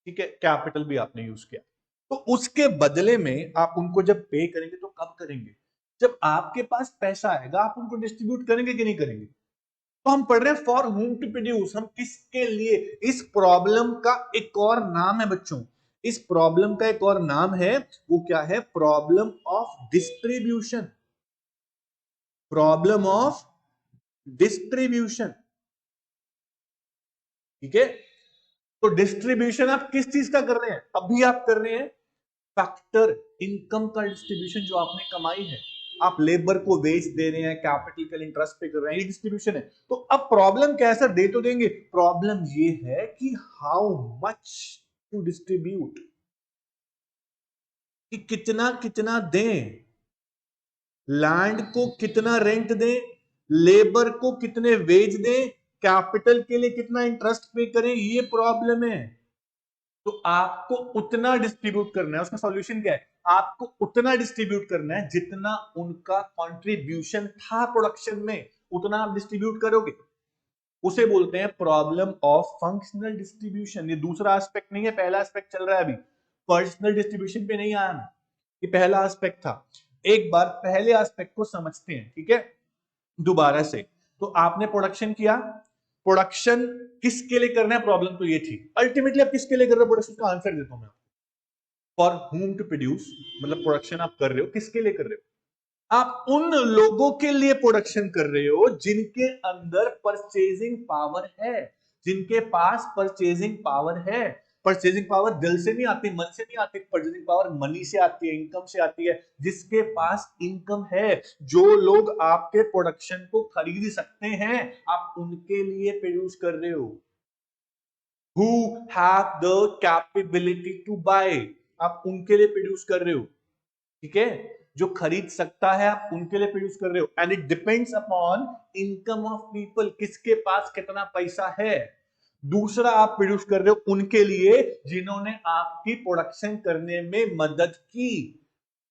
ठीक है, कैपिटल भी आपने यूज किया। तो उसके बदले में आप उनको जब पे करेंगे तो कब करेंगे? जब आपके पास पैसा आएगा, आप उनको डिस्ट्रीब्यूट करेंगे कि नहीं करेंगे? तो हम पढ़ रहे हैं फॉर हुम टू प्रोड्यूस, हम किसके लिए। इस प्रॉब्लम का एक और नाम है बच्चों, इस प्रॉब्लम का एक और नाम है, वो क्या है? Problem of distribution, problem of distribution, ठीक है। तो डिस्ट्रीब्यूशन आप किस चीज का कर रहे हैं? अभी आप कर रहे हैं फैक्टर इनकम का डिस्ट्रीब्यूशन, जो आपने कमाई है। आप लेबर को वेज दे रहे हैं, कैपिटल के लिए इंटरेस्ट पे कर रहे हैं, ये डिस्ट्रीब्यूशन है। तो अब प्रॉब्लम क्या है सर? दे तो देंगे, प्रॉब्लम ये है कि हाउ मच टू डिस्ट्रीब्यूट, कि कितना कितना दें, लैंड को कितना रेंट दें, लेबर को कितने वेज दें, कैपिटल के लिए कितना इंटरेस्ट पे करें, ये प्रॉब्लम है। तो आपको उतना डिस्ट्रीब्यूट करना है। उसका सॉल्यूशन क्या है? आपको उतना डिस्ट्रीब्यूट करना है जितना उनका कंट्रीब्यूशन था प्रोडक्शन में, उतना आप डिस्ट्रीब्यूट करोगे। उसे बोलते हैं प्रॉब्लम ऑफ फंक्शनल डिस्ट्रीब्यूशन। ये दूसरा एस्पेक्ट नहीं है, पहला एस्पेक्ट चल रहा है अभी। पर्सनल डिस्ट्रीब्यूशन पे नहीं आया मैं, ये पहला एस्पेक्ट था। एक बार पहले एस्पेक्ट को समझते हैं, ठीक है, दोबारा से। तो आपने प्रोडक्शन किया, प्रोडक्शन किसके लिए करना है? प्रॉब्लम तो ये थी। अल्टीमेटली आप किसके लिए कर रहे हो प्रोडक्शन? का आंसर देता हूं मैं। फॉर हुम टू प्रोड्यूस, मतलब प्रोडक्शन आप कर रहे हो, किसके लिए कर रहे हो? आप उन लोगों के लिए प्रोडक्शन कर रहे हो जिनके अंदर परचेजिंग पावर है, जिनके पास परचेजिंग पावर है। परचेजिंग पावर दिल से नहीं आती, मन से नहीं आती। परचेजिंग पावर मनी से आती है, इनकम से आती है। जिसके पास इनकम है, जो लोग आपके प्रोडक्शन को खरीद सकते हैं, आप उनके लिए प्रोड्यूस कर रहे हो। Who have the capability to buy, आप उनके लिए प्रोड्यूस कर रहे हो, ठीक है, जो खरीद सकता है आप उनके लिए प्रोड्यूस कर रहे हो। And it depends upon income of people, किसके पास कितना पैसा है। दूसरा, आप प्रोड्यूस कर रहे हो उनके लिए जिन्होंने आपकी प्रोडक्शन करने में मदद की,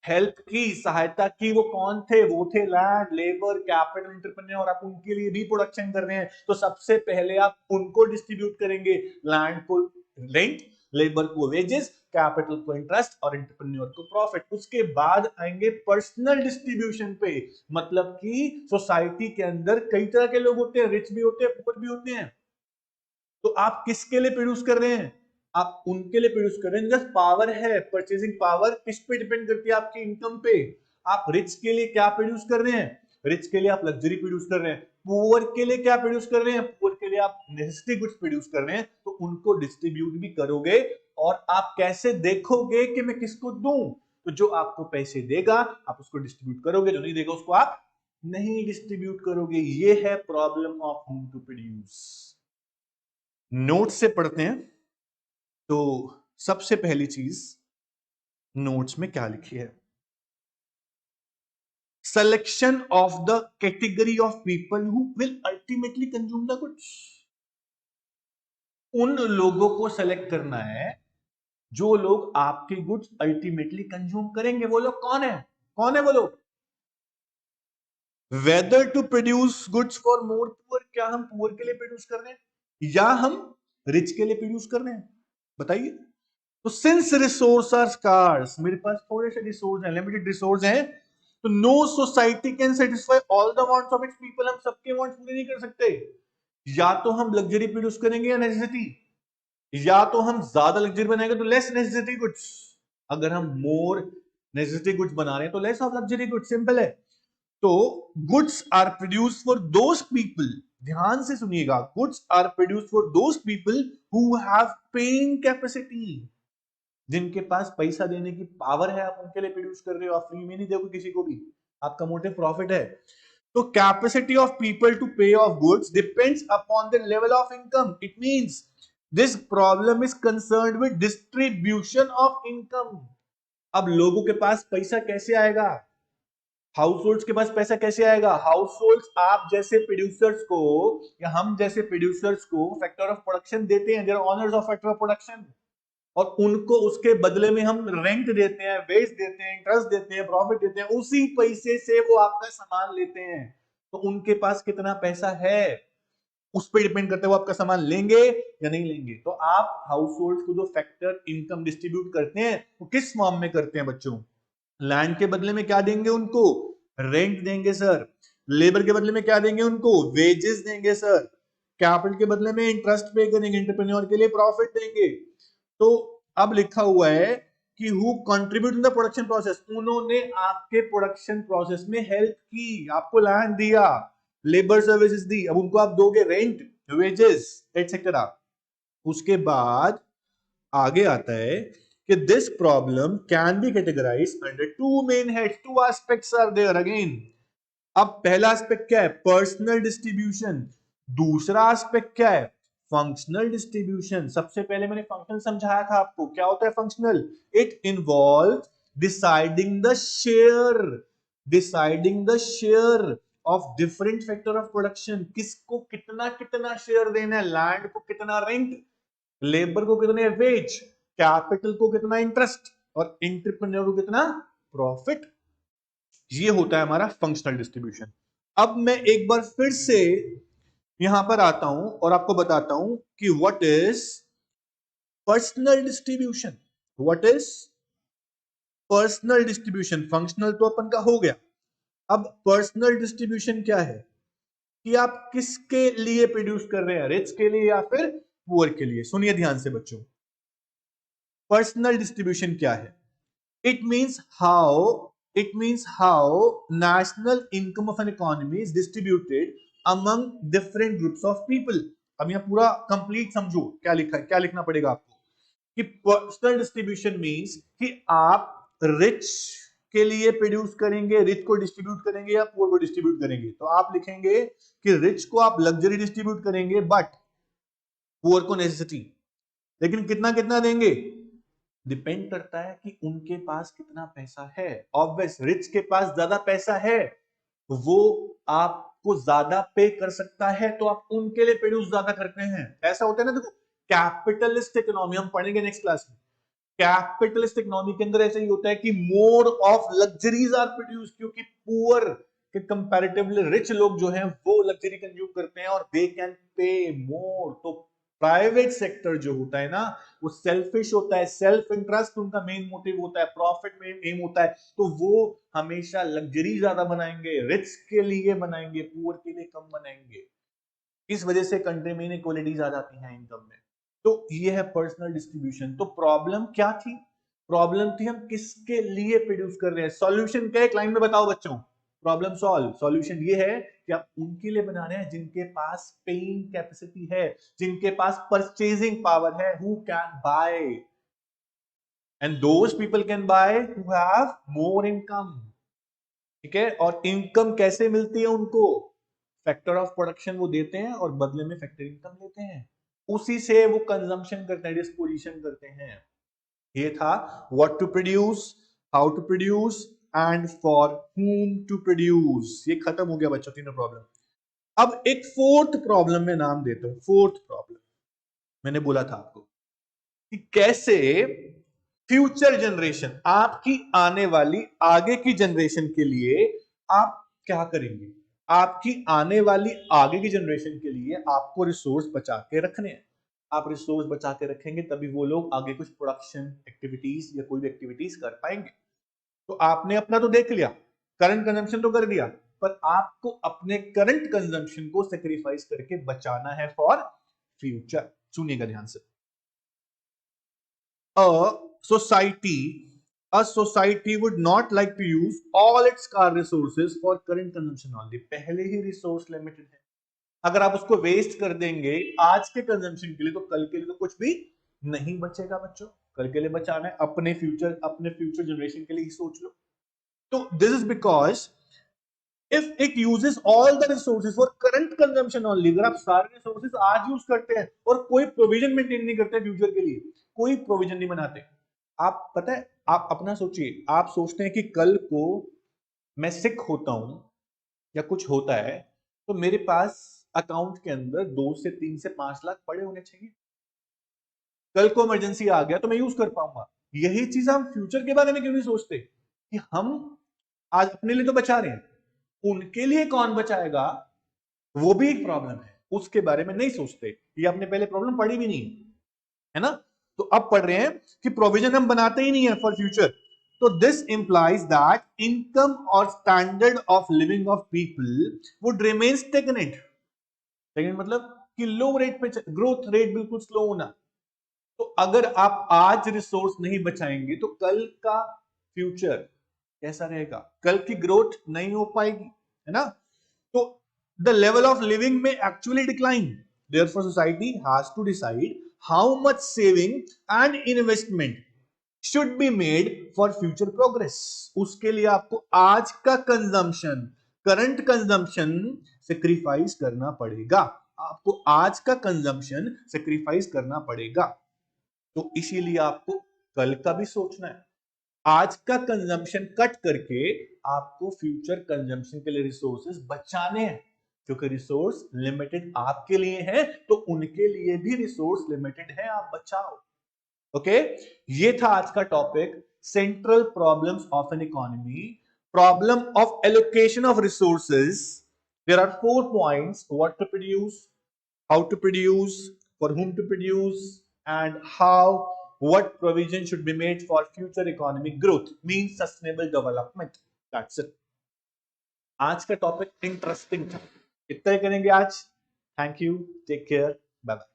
हेल्प की, सहायता की। वो कौन थे? वो थे लैंड, लेबर, कैपिटल, एंटरप्रेन्योर। आप उनके लिए भी प्रोडक्शन कर रहे हैं, तो सबसे पहले आप उनको डिस्ट्रीब्यूट करेंगे। लैंड को रेंट, लेबर को वेजेस, कैपिटल को इंटरेस्ट और एंटरप्रेन्योर को प्रॉफिट। उसके बाद आएंगे पर्सनल डिस्ट्रीब्यूशन पे, मतलब कि सोसाइटी के अंदर कई तरह के लोग होते हैं, रिच भी होते हैं, पुअर भी होते हैं। तो आप किसके लिए प्रोड्यूस कर रहे हैं? आप उनके लिए प्रोड्यूस कर रहे हैं जस्ट पावर है, परचेजिंग पावर किस पे डिपेंड करती है? आपकी इनकम पे। आप रिच के लिए क्या प्रोड्यूस कर रहे हैं? रिच के लिए आप लग्जरी प्रोड्यूस कर रहे हैं। पुअर के लिए क्या प्रोड्यूस कर रहे हैं? पुअर के लिए आप नेसेसिटी गुड्स प्रोड्यूस कर रहे हैं, तो उनको डिस्ट्रीब्यूट भी करोगे। और आप कैसे देखोगे कि मैं किसको दूं? तो जो आपको पैसे देगा आप उसको डिस्ट्रीब्यूट करोगे, जो नहीं देगा उसको आप नहीं डिस्ट्रीब्यूट करोगे। ये है problem of whom to produce. Notes से पढ़ते हैं। तो सबसे पहली चीज नोट्स में क्या लिखी है? Selection of the category of people who will ultimately consume the goods. उन लोगों को सेलेक्ट करना है जो लोग आपके गुड्स अल्टीमेटली कंज्यूम करेंगे। वो लोग कौन है? कौन है वो लोग? Whether to produce goods for more poor, क्या हम पुअर के लिए प्रोड्यूस कर रहे हैं या हम रिच के लिए प्रोड्यूस कर रहे हैं? बताइए। तो सिंस रिसोर्स आर स्कार्स, मेरे पास थोड़े से रिसोर्स हैं, लिमिटेड रिसोर्स हैं, तो no society can satisfy all the wants of its people. हम सबके वांट्स पूरे नहीं कर सकते। या तो हम लग्जरी प्रोड्यूस करेंगे या नेसेसिटी, या तो हम ज्यादा लग्जरी बनाएंगे तो लेस नेसेसिटी गुड्स। अगर हम मोर नेसेसिटी गुड्स बना रहे हैं तो less of luxury goods, simple है। तो goods are produce for those people, ध्यान से सुनिएगा, goods are produce for those people who have paying capacity, जिनके पास पैसा देने की पावर है। आप उनके लिए प्रोड्यूस कर रहे हो, आप फ्री में नहीं दोगे किसी को भी, आपका मोटिव प्रॉफिट है। तो कैपेसिटी ऑफ पीपल टू पे of goods depends upon the level of income. It means this problem is concerned with distribution of income. अब लोगों के पास पैसा कैसे आएगा? हाउस होल्ड्स के पास पैसा कैसे आएगा? हाउस होल्ड्स आप जैसे प्रोड्यूसर्स को या हम जैसे प्रोड्यूसर्स को फैक्टर ऑफ प्रोडक्शन देते हैं, their owners of factor of production, और उनको उसके बदले में हम रेंट देते हैं, वेज देते हैं, इंटरेस्ट देते हैं, प्रॉफिट देते हैं। उसी पैसे से वो आपका सामान लेते हैं। तो उनके पास कितना पैसा है उस पर डिपेंड करते हैं वो आपका सामान लेंगे या नहीं लेंगे। तो आप हाउस होल्ड को जो फैक्टर इनकम डिस्ट्रीब्यूट करते हैं वो किस फॉर्म में करते हैं बच्चों? लैंड के बदले में क्या देंगे उनको? रेंट देंगे सर। लेबर के बदले में क्या देंगे उनको? वेजेस देंगे सर। कैपिटल के बदले में इंटरेस्ट पे करेंगे, एंटरप्रेन्योर के लिए प्रॉफिट देंगे। तो अब लिखा हुआ है कि who contribute in the production process, उन्होंने आपके प्रोडक्शन प्रोसेस में हेल्प की, आपको लैंड दिया, लेबर सर्विसेज दी, अब उनको आप दोगे रेंट, वेजेस एटसेट्रा। उसके बाद आगे आता है कि this problem can be categorized under two main heads, two aspects are there again. अब पहला एस्पेक्ट क्या है? Personal distribution. दूसरा एस्पेक्ट क्या है? Functional distribution. सबसे पहले मैंने फंक्शन समझाया था आपको, क्या होता है functional? It involve deciding the share of different factor of production. किसको कितना कितना शेयर देना है? लैंड को कितना रेंट, लेबर को कितने वेज, कैपिटल को कितना इंटरेस्ट और एंटरप्रेन्योर को कितना प्रॉफिट। ये होता है हमारा फंक्शनल डिस्ट्रीब्यूशन। अब मैं एक बार फिर से यहां पर आता हूं और आपको बताता हूं कि what is personal distribution. What is personal distribution? Functional तो अपन का हो गया। अब पर्सनल डिस्ट्रीब्यूशन क्या है? कि आप किसके लिए प्रोड्यूस कर रहे हैं, रिच के लिए या फिर पुअर के लिए? सुनिए ध्यान से बच्चों, पर्सनल डिस्ट्रीब्यूशन क्या है? It means how national income of an economy is distributed among different groups of people। अब यहां पूरा कंप्लीट समझो क्या लिखा है, क्या लिखना पड़ेगा आपको कि पर्सनल डिस्ट्रीब्यूशन मींस कि आप रिच के लिए प्रोड्यूस करेंगे, रिच को डिस्ट्रीब्यूट करेंगे या पुअर को डिस्ट्रीब्यूट करेंगे। तो आप लिखेंगे कि रिच को आप लग्जरी डिस्ट्रीब्यूट करेंगे बट पुअर को नेसेसिटी। लेकिन कितना कितना देंगे? डिपेंड करता है कि उनके पास कितना पैसा है। ऑब्वियस, रिच के पास ज्यादा पैसा है, वो आपको ज्यादा पे कर सकता है, तो आप उनके लिए प्रोड्यूस ज्यादा करते हैं। ऐसा होता है ना, देखो कैपिटलिस्ट इकोनॉमी हम पढ़ेंगे नेक्स्ट क्लास में। कैपिटलिस्ट इकोनॉमी के अंदर ऐसा ही होता है कि more of luxuries are produce, क्योंकि पुअर के कंपैरेटिवली रिच लोग जो हैं वो लग्जरी कंज्यूम करते हैं और दे कैन पे मोर। तो प्राइवेट सेक्टर जो होता है ना, वो सेल्फिश होता है, सेल्फ इंटरेस्ट उनका मेन मोटिव होता है, प्रॉफिट में एम होता है, तो वो हमेशा लग्जरी ज्यादा बनाएंगे, रिच के लिए बनाएंगे, पुअर के लिए कम बनाएंगे। इस वजह से कंट्री में इनइक्वालिटीज आ जाती हैं इनकम में। तो ये है पर्सनल डिस्ट्रीब्यूशन। तो प्रॉब्लम क्या थी? प्रॉब्लम थी हम किसके लिए प्रोड्यूस कर रहे हैं। सॉल्यूशन क्या है, एक लाइन में बताओ बच्चों। प्रॉब्लम सॉल्व, सॉल्यूशन ये है कि आप उनके लिए बना रहे हैं जिनके पास पेइंग कैपेसिटी है, जिनके पास परचेजिंग पावर है, who can buy, and those people can by who have more income. ठीक है, और इनकम कैसे मिलती है उनको? फैक्टर ऑफ प्रोडक्शन वो देते हैं और बदले में फैक्टर इनकम लेते हैं, उसी से वो कंजम्पशन करते हैं, डिस्पोजिशन करते हैं। ये था what to produce, how to produce and for whom to produce. ये खत्म हो गया बच्चों, तीनों प्रॉब्लम। अब एक फोर्थ प्रॉब्लम में नाम देता हूं। फोर्थ प्रॉब्लम मैंने बोला था आपको कि कैसे फ्यूचर जनरेशन, आपकी आने वाली आगे की जनरेशन के लिए आप क्या करेंगे। आपकी आने वाली आगे की जनरेशन के लिए आपको रिसोर्स बचा के रखने हैं। आप रिसोर्स बचा के रखेंगे तभी वो लोग आगे कुछ प्रोडक्शन एक्टिविटीज या कोई भी एक्टिविटीज कर पाएंगे। तो आपने अपना तो देख लिया, करंट कंजम्पशन तो कर दिया, पर आपको अपने करंट कंजम्पशन को सेक्रीफाइस करके बचाना है फॉर फ्यूचर। सुनिएगा ध्यान से। A society would not like to use all its scarce resources for current consumption only. पहले ही रिसोर्स लिमिटेड है, अगर आप उसको वेस्ट कर देंगे आज के कंजम्पशन के लिए, तो कल के लिए तो कुछ भी नहीं बचेगा बच्चों। कल के लिए बचाना है, अपने फ्यूचर जनरेशन के लिए ही सोच लो। तो this is because if it uses all the resources for current consumption only, अगर आप सारे रिसोर्सेज आज यूज करते हैं और कोई प्रोविजन मेंटेन नहीं करते फ्यूचर के लिए, कोई प्रोविजन नहीं बनाते, आप पता है, आप अपना सोचिए, आप सोचते हैं कि कल को मैं सिक होता हूं या कुछ होता है, तो मेरे पास अकाउंट के अंदर 2 से 3 से 5 लाख पड़े होने चाहिए। कल को इमरजेंसी आ गया तो मैं यूज कर पाऊंगा। यही चीज हम फ्यूचर के बारे में क्यों नहीं सोचते कि हम आज अपने लिए तो बचा रहे हैं, उनके लिए कौन बचाएगा, वो भी एक प्रॉब्लम है, उसके बारे में नहीं सोचते। ये आपने पहले प्रॉब्लम पढ़ी भी नहीं है ना, तो अब पढ़ रहे हैं कि प्रोविजन हम बनाते ही नहीं है फॉर फ्यूचर। तो दिस इंप्लाइज दैट इनकम और standard of living of people would remain stagnant. Stagnant मतलब कि लो रेट पे, ग्रोथ रेट बिल्कुल स्लो होना। तो अगर आप आज रिसोर्स नहीं बचाएंगे तो कल का फ्यूचर कैसा रहेगा, कल की ग्रोथ नहीं हो पाएगी, है ना। तो the level of living may actually decline. Therefore, society has to decide how much saving and investment should be made for future progress. उसके लिए आपको आज का कंजम्पशन, करंट कंजम्पशन सेक्रीफाइस करना पड़ेगा। आपको आज का कंजम्पशन सेक्रीफाइस करना पड़ेगा। तो इसीलिए आपको कल का भी सोचना है। आज का कंजम्पशन कट करके आपको फ्यूचर कंजम्पशन के लिए रिसोर्सेज बचाने हैं, क्योंकि रिसोर्स लिमिटेड आपके लिए है तो उनके लिए भी रिसोर्स लिमिटेड है, आप बचाओ। ओके, ये था आज का topic, central problems of an economy, problem of allocation of resources. There are 4 points, what to produce, how to produce, for whom to produce, and what provision should be made for future economic growth, means sustainable development. That's it. आज का topic interesting था, इतना ही करेंगे आज। Thank you, take care, bye bye.